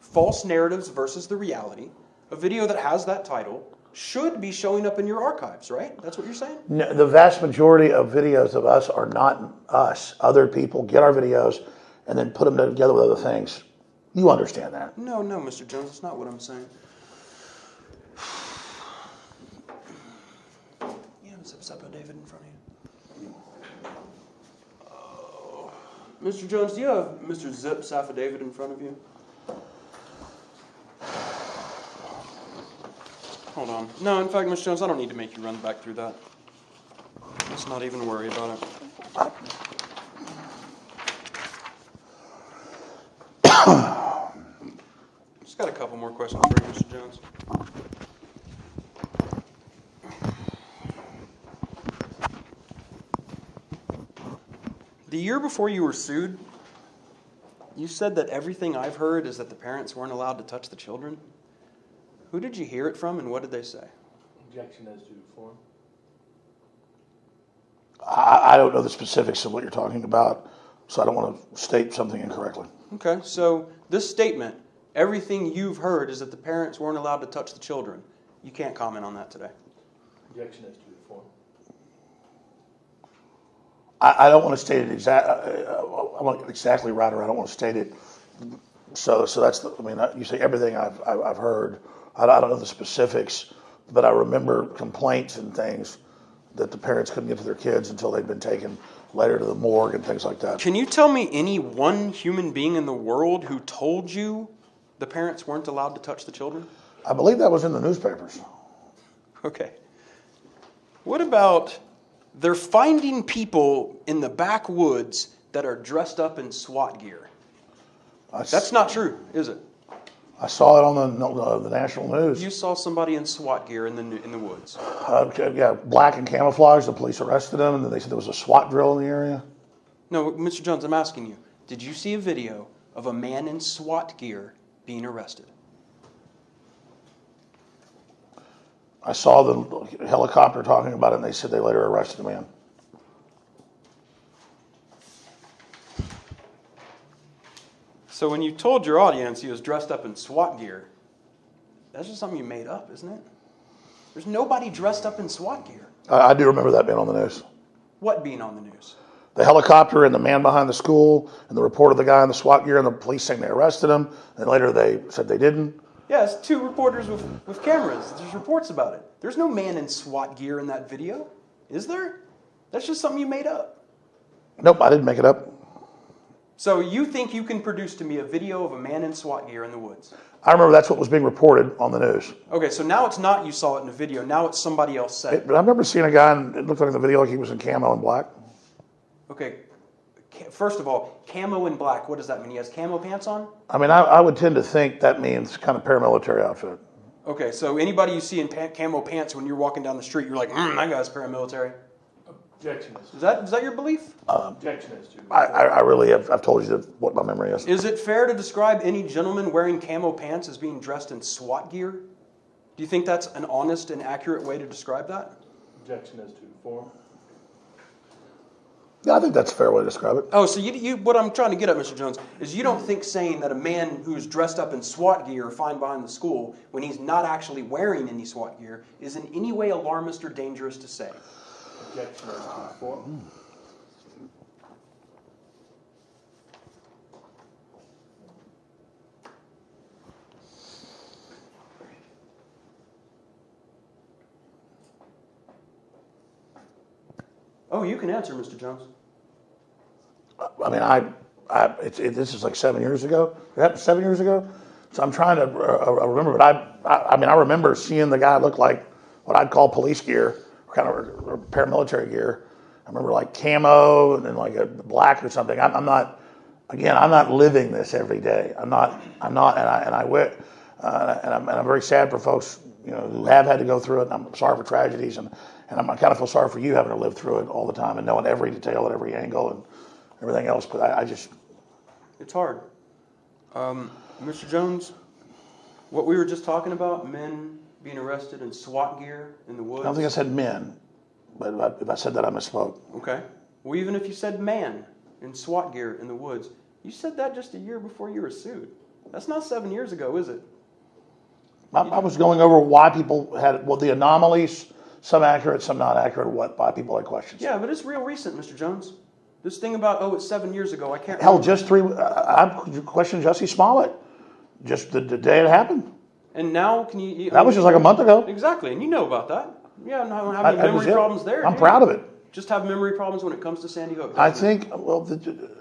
false narratives versus the reality. A video that has that title should be showing up in your archives, right? That's what you're saying? No, the vast majority of videos of us are not us. Other people get our videos and then put them together with other things. You understand that? No, Mr. Jones, that's not what I'm saying. You have a zip affidavit in front of you. Oh. Mr. Jones, do you have Mr. Zip's affidavit in front of you? Hold on. No, in fact, Mr. Jones, I don't need to make you run back through that. Let's not even worry about it. Just got a couple more questions for you, Mr. Jones. The year before you were sued, you said that everything I've heard is that the parents weren't allowed to touch the children. Who did you hear it from, and what did they say? Objection as to form. I don't know the specifics of what you're talking about, so I don't want to state something incorrectly. Okay, so this statement, everything you've heard is that the parents weren't allowed to touch the children. You can't comment on that today. Objection as to form. I don't want to state it I want it exactly right, or I don't want to state it. So that's you say everything I've heard. I don't know the specifics, but I remember complaints and things that the parents couldn't get to their kids until they'd been taken later to the morgue and things like that. Can you tell me any one human being in the world who told you the parents weren't allowed to touch the children? I believe that was in the newspapers. Okay. What about they're finding people in the backwoods that are dressed up in SWAT gear? That's not true, is it? I saw it on the national news. You saw somebody in SWAT gear in the woods. Yeah, black and camouflage. The police arrested him, and then they said there was a SWAT drill in the area. No, Mr. Jones, I'm asking you. Did you see a video of a man in SWAT gear being arrested? I saw the helicopter talking about it, and they said they later arrested the man. So when you told your audience he was dressed up in SWAT gear, that's just something you made up, isn't it? There's nobody dressed up in SWAT gear. I do remember that being on the news. What being on the news? The helicopter and the man behind the school and the report of the guy in the SWAT gear and the police saying they arrested him, and later they said they didn't. Yes, two reporters with cameras. There's reports about it. There's no man in SWAT gear in that video, is there? That's just something you made up. Nope, I didn't make it up. So you think you can produce to me a video of a man in SWAT gear in the woods? I remember that's what was being reported on the news. Okay, so now it's not you saw it in a video. Now it's somebody else said it. But I remember seeing a guy, and it looked like in the video like he was in camo and black. Okay, first of all, camo and black, what does that mean? He has camo pants on? I mean, I would tend to think that means kind of paramilitary outfit. Okay, so anybody you see in camo pants when you're walking down the street, you're like, that guy's paramilitary. Objection as to. Is that your belief? Objection as to. I really have. I've told you what my memory is. Is it fair to describe any gentleman wearing camo pants as being dressed in SWAT gear? Do you think that's an honest and accurate way to describe that? Objection as to form. Yeah, I think that's a fair way to describe it. Oh, so what I'm trying to get at, Mr. Jones, is you don't think saying that a man who's dressed up in SWAT gear fine behind the school when he's not actually wearing any SWAT gear is in any way alarmist or dangerous to say? Objection as to form. Oh, you can answer, Mr. Jones. I mean, this is like 7 years ago. It happened 7 years ago. So I'm trying to remember, but I remember seeing the guy look like what I'd call police gear, kind of or paramilitary gear. I remember like camo and then like a black or something. I'm not living this every day. I'm not, and I'm very sad for folks, who have had to go through it. And I'm sorry for tragedies, and I kind of feel sorry for you having to live through it all the time and knowing every detail and every angle and everything else. But I just, it's hard. Mr. Jones, what we were just talking about, men being arrested in SWAT gear in the woods. I don't think I said men, but if I said that, I misspoke. Okay. Well, even if you said man in SWAT gear in the woods, you said that just a year before you were sued. That's not 7 years ago, is it? I was going over why people had, the anomalies, some accurate, some not accurate, why people had questions. Yeah, but it's real recent, Mr. Jones. This thing about, it's 7 years ago, I can't Hell, remember. just I questioned Jussie Smollett just the day it happened. And now, can you... That was just like a month ago. Exactly, and you know about that. Yeah, not having memory problems there. I'm proud of it. Just have memory problems when it comes to Sandy Hook. I think,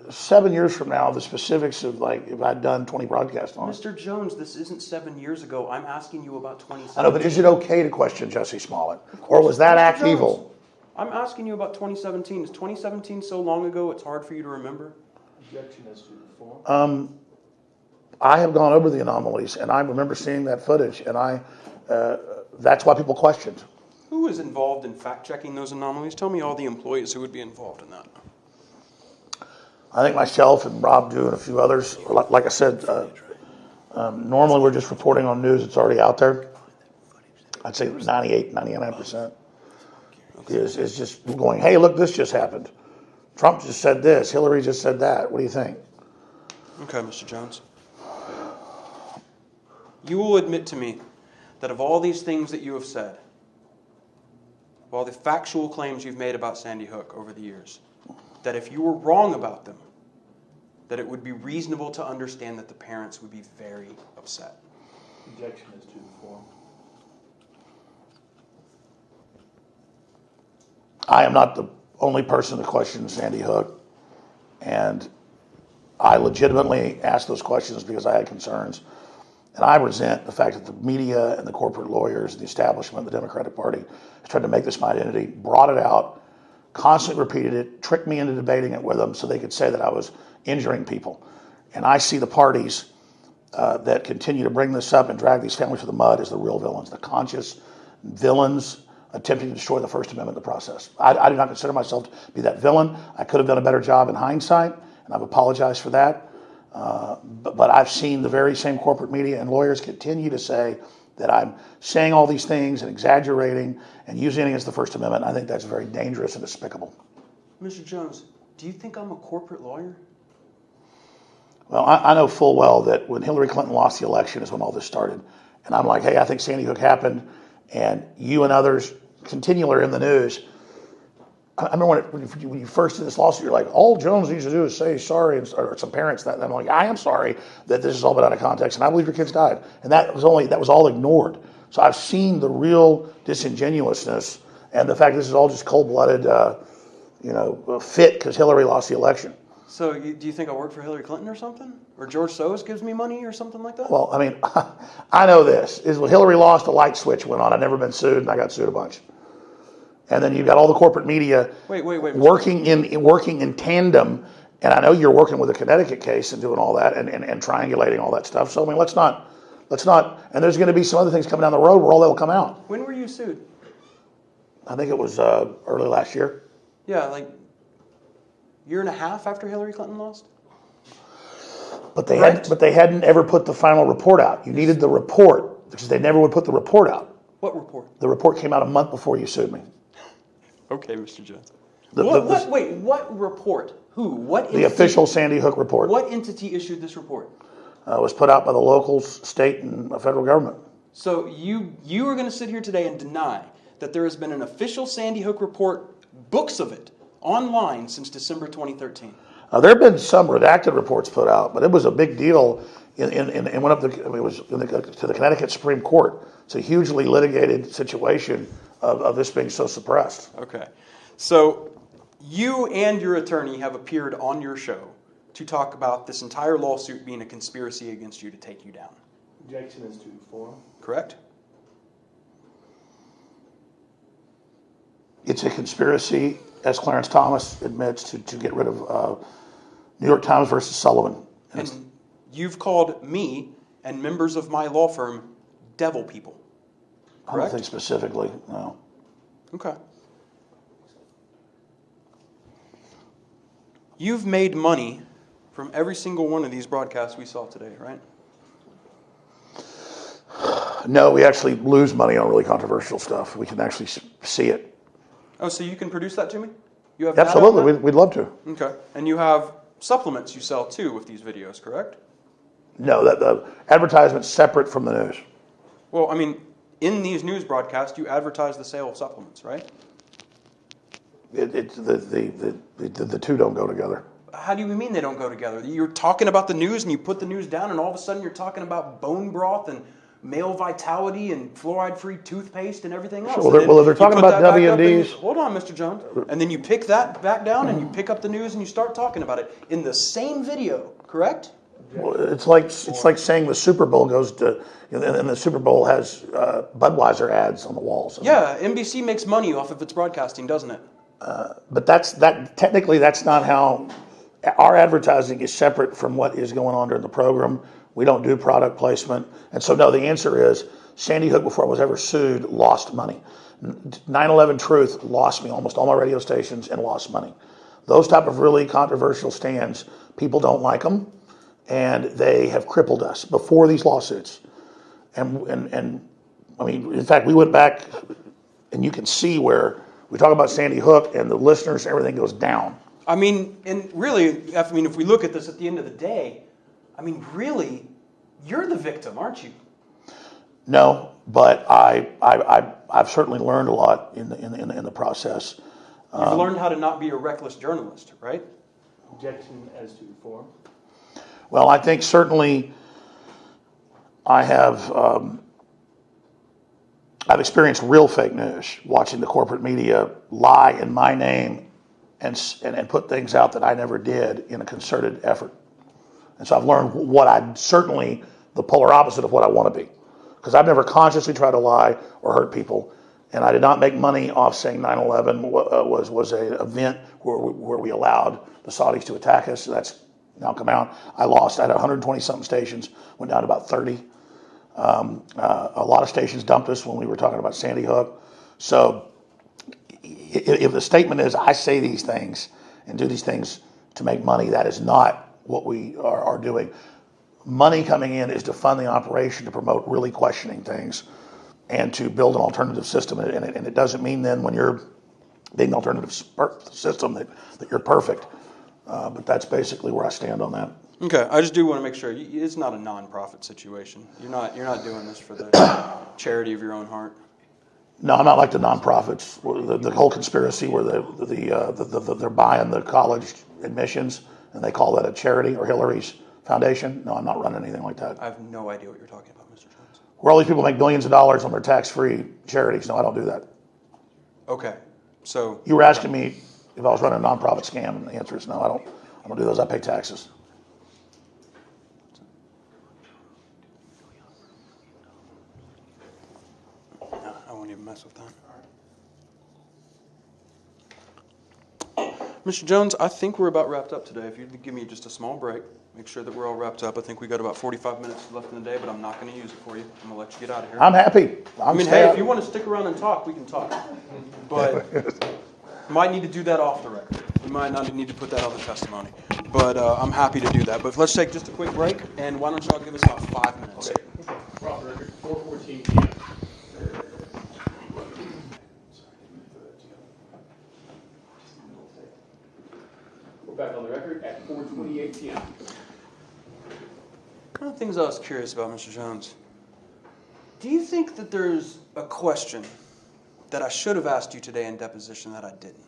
7 years from now, the specifics of like if I'd done 20 broadcasts on it. Mr. Jones, this isn't 7 years ago. I'm asking you about 2017. I know, but is it okay to question Jussie Smollett? Or was that act Jones, evil? I'm asking you about 2017. Is 2017 so long ago it's hard for you to remember? Objection as to form. I have gone over the anomalies, and I remember seeing that footage, and that's why people questioned. Who is involved in fact-checking those anomalies? Tell me all the employees who would be involved in that. I think myself and Rob Do and a few others, like I said, normally we're just reporting on news that's already out there. I'd say 98, 99% is just going, hey, look, this just happened. Trump just said this. Hillary just said that. What do you think? Okay, Mr. Jones. You will admit to me that of all these things that you have said, of all the factual claims you've made about Sandy Hook over the years, that if you were wrong about them, that it would be reasonable to understand that the parents would be very upset. Objection as to form. I am not the only person to question Sandy Hook, and I legitimately asked those questions because I had concerns. And I resent the fact that the media and the corporate lawyers and the establishment, the Democratic Party, has tried to make this my identity, brought it out, constantly repeated it, tricked me into debating it with them so they could say that I was injuring people. And I see the parties that continue to bring this up and drag these families through the mud as the real villains, the conscious villains attempting to destroy the First Amendment in the process. I do not consider myself to be that villain. I could have done a better job in hindsight, and I've apologized for that. But I've seen the very same corporate media and lawyers continue to say that I'm saying all these things and exaggerating and using it against the First Amendment. I think that's very dangerous and despicable. Mr. Jones, do you think I'm a corporate lawyer? Well, I know full well that when Hillary Clinton lost the election is when all this started. And I'm like, hey, I think Sandy Hook happened, and you and others continually are in the news. I remember when you first did this lawsuit, you're like, all Jones needs to do is say sorry, or some parents that. And I'm like, I am sorry that this has all been out of context, and I believe your kids died, and that was all ignored. So I've seen the real disingenuousness and the fact that this is all just cold-blooded, fit because Hillary lost the election. So do you think I work for Hillary Clinton or something, or George Soros gives me money or something like that? Well, I mean, I know this is when Hillary lost, a light switch went on. I've never been sued, and I got sued a bunch. And then you've got all the corporate media working in tandem. And I know you're working with the Connecticut case and doing all that and triangulating all that stuff. So, I mean, let's not. And there's going to be some other things coming down the road where all that will come out. When were you sued? I think it was early last year. Yeah, like year and a half after Hillary Clinton lost? But they hadn't ever put the final report out. You needed the report. Because they never would put the report out. What report? The report came out a month before you sued me. Okay, Mr. Jones. Wait, what report? Who? What entity? The official Sandy Hook report. What entity issued this report? Was put out by the local, state, and federal government. So you are going to sit here today and deny that there has been an official Sandy Hook report, books of it, online since December 2013? There have been some redacted reports put out, but it was a big deal. It went up to the Connecticut Supreme Court. It's a hugely litigated situation of this being so suppressed. Okay. So you and your attorney have appeared on your show to talk about this entire lawsuit being a conspiracy against you to take you down. Objection is to form. Correct? It's a conspiracy, as Clarence Thomas admits, to get rid of New York Times versus Sullivan. And you've called me and members of my law firm devil people. I don't think specifically, no. Okay. You've made money from every single one of these broadcasts we saw today, right? No, we actually lose money on really controversial stuff. We can actually see it. Oh, so you can produce that to me? You have Absolutely, data on we'd love to. that? Okay. And you have supplements you sell too with these videos, correct? No, the advertisement's separate from the news. Well, I mean, in these news broadcasts, you advertise the sale of supplements, right? The two don't go together. How do you mean they don't go together? You're talking about the news and you put the news down and all of a sudden you're talking about bone broth and male vitality and fluoride-free toothpaste and everything else. Sure, well, they're talking about W&Ds. Hold on, Mr. Jones. And then you pick that back down and you pick up the news and you start talking about it in the same video, correct? Well, it's like saying the Super Bowl goes to, and the Super Bowl has Budweiser ads on the walls. Yeah, NBC makes money off of its broadcasting, doesn't it? But technically that's not how our advertising is separate from what is going on during the program. We don't do product placement. And so no, the answer is Sandy Hook, before I was ever sued, lost money. 9/11 Truth lost me almost all my radio stations and lost money. Those type of really controversial stands, people don't like them, and they have crippled us before these lawsuits. And I mean, in fact, we went back and you can see where we talk about Sandy Hook and the listeners, everything goes down. I mean, and really, if we look at this at the end of the day, I mean, really, you're the victim, aren't you? No, but I've certainly learned a lot in the process. You've learned how to not be a reckless journalist, right? Objection as to form. Well, I think certainly I have. I've experienced real fake news, watching the corporate media lie in my name and put things out that I never did in a concerted effort. And so I've learned what I'm certainly the polar opposite of what I want to be. Because I've never consciously tried to lie or hurt people. And I did not make money off saying 9/11 was an event where we allowed the Saudis to attack us. So that's now come out. I had 120-something stations, went down to about 30. A lot of stations dumped us when we were talking about Sandy Hook. So if the statement is I say these things and do these things to make money, that is not what we are doing. Money coming in is to fund the operation, to promote really questioning things, and to build an alternative system. And it doesn't mean then when you're being an alternative system that you're perfect. But that's basically where I stand on that. Okay, I just do want to make sure it's not a non-profit situation. You're not doing this for the charity of your own heart. No, I'm not like the nonprofits. The whole conspiracy where they're buying the college admissions and they call that a charity, or Hillary's foundation. No, I'm not running anything like that. I have no idea what you're talking about, Mr. Jones. Where all these people make millions of dollars on their tax-free charities. No, I don't do that. Okay, so you were asking me if I was running a nonprofit scam, and the answer is no. I don't do those. I pay taxes. No, I won't even mess with that. Mr. Jones, I think we're about wrapped up today. If you'd give me just a small break, make sure that we're all wrapped up. I think we got about 45 minutes left in the day, but I'm not going to use it for you. I'm going to let you get out of here. I'm happy. Hey, if you want to stick around and talk, we can talk. But might need to do that off the record. We might not need to put that on the testimony. But I'm happy to do that. But let's take just a quick break, and why don't y'all give us about 5 minutes. Okay. We're off the record. 4:14. 3:28 p.m. One of the things I was curious about, Mr. Jones, do you think that there's a question that I should have asked you today in deposition that I didn't?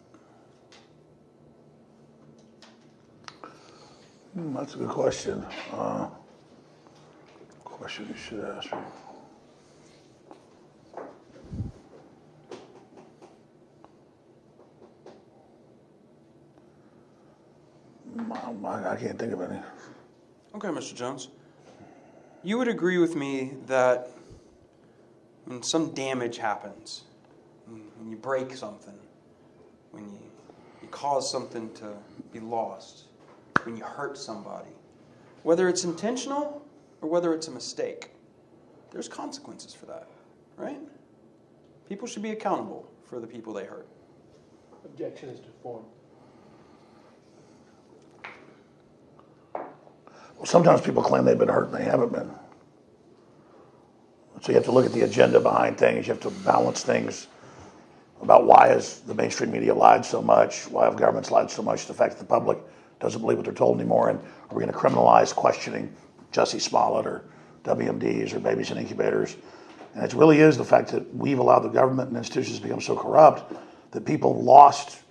That's a good question. Question you should ask me. I can't think of any. Okay, Mr. Jones. You would agree with me that when some damage happens, when you break something, when you cause something to be lost, when you hurt somebody, whether it's intentional or whether it's a mistake, there's consequences for that, right? People should be accountable for the people they hurt. Objection is to form. Well, sometimes people claim they've been hurt and they haven't been. So you have to look at the agenda behind things. You have to balance things about why has the mainstream media lied so much, why have governments lied so much, the fact that the public doesn't believe what they're told anymore, and are we going to criminalize questioning Jussie Smollett or WMDs or babies in incubators? And it really is the fact that we've allowed the government and institutions to become so corrupt that people lost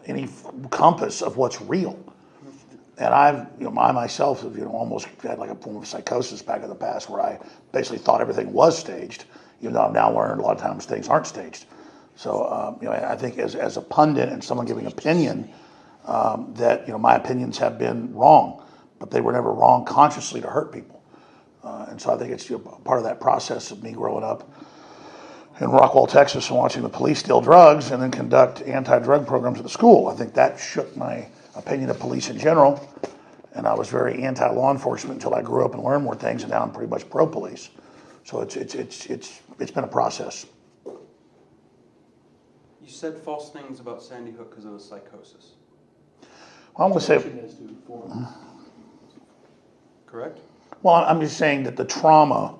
any compass of what's real. And I myself have, almost had like a form of psychosis back in the past where I basically thought everything was staged, even though I've now learned a lot of times things aren't staged. So, I think as a pundit and someone giving opinion, that, my opinions have been wrong, but they were never wrong consciously to hurt people. And so I think it's part of that process of me growing up in Rockwall, Texas, and watching the police steal drugs and then conduct anti-drug programs at the school. I think that shook my opinion of police in general, and I was very anti-law enforcement until I grew up and learned more things, and now I'm pretty much pro-police. So it's been a process. You said false things about Sandy Hook because of the psychosis. Well, I'm going to say, Objection is to form. Correct? well, I'm just saying that the trauma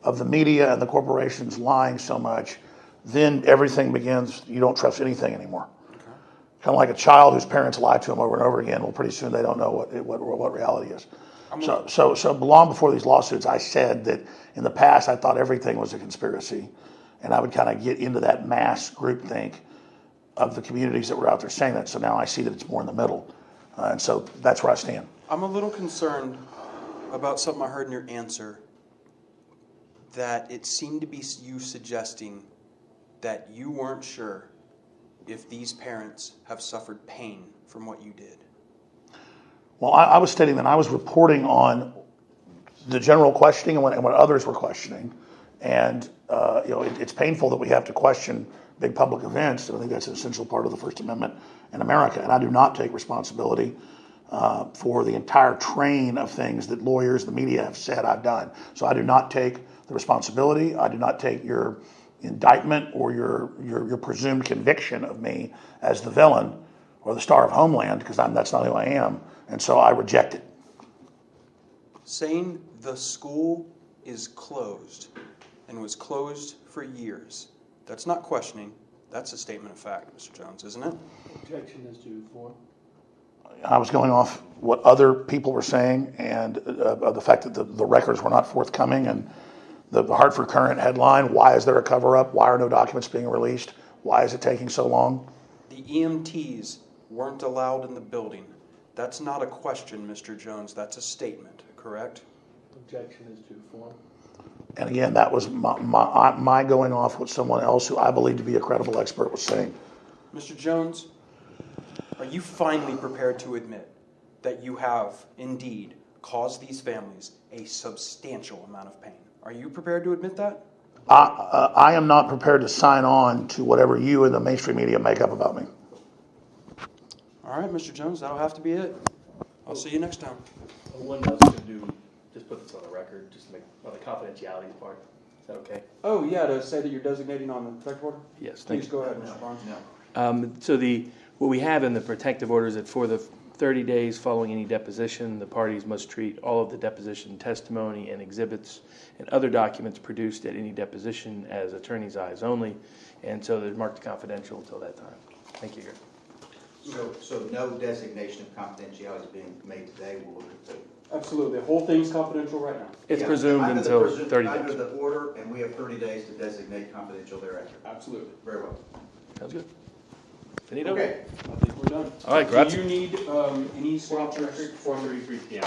of the media and the corporations lying so much, then everything begins, you don't trust anything anymore. Kind of like a child whose parents lie to them over and over again. Well, pretty soon they don't know what reality is. So long before these lawsuits, I said that in the past I thought everything was a conspiracy, and I would kind of get into that mass groupthink of the communities that were out there saying that. So now I see that it's more in the middle, and so that's where I stand. I'm a little concerned about something I heard in your answer, that it seemed to be you suggesting that you weren't sure if these parents have suffered pain from what you did. Well, I was stating that I was reporting on the general questioning and what others were questioning. And, it's painful that we have to question big public events. And I think that's an essential part of the First Amendment in America. And I do not take responsibility for the entire train of things that lawyers, the media have said I've done. So I do not take the responsibility. I do not take your indictment or your presumed conviction of me as the villain or the star of Homeland, because that's not who I am, and so I reject it. Saying the school is closed and was closed for years, that's not questioning, that's a statement of fact, Mr. Jones, isn't it? Objection is to form. I was going off what other people were saying and the fact that the records were not forthcoming, and the Hartford Courant headline, why is there a cover-up? Why are no documents being released? Why is it taking so long? The EMTs weren't allowed in the building. That's not a question, Mr. Jones. That's a statement, correct? Objection is to form. And again, that was my going off what someone else who I believe to be a credible expert was saying. Mr. Jones, are you finally prepared to admit that you have indeed caused these families a substantial amount of pain? Are you prepared to admit that? I am not prepared to sign on to whatever you and the mainstream media make up about me. All right, Mr. Jones, that'll have to be it. I'll see you next time. One else can do, just put this on the record, just to make, on the confidentiality part. Is that okay? Oh, yeah, to say that you're designating on the protective order? Yes, thank Please you. go ahead, Mr. Barnes. So what we have in the protective order is that for the 30 days following any deposition, the parties must treat all of the deposition testimony and exhibits and other documents produced at any deposition as attorney's eyes only, and so they're marked confidential until that time. Thank you, Gary. So no designation of confidentiality is being made today, will it? Absolutely. The whole thing's confidential right now. It's Yeah, presumed under the until 30 Under days. the order, and we have 30 days to designate confidential thereafter. Absolutely. Very well. Sounds good. Finito? Okay. I think we're done. All right, grazie. Do you need any signatures? 4:33 p.m.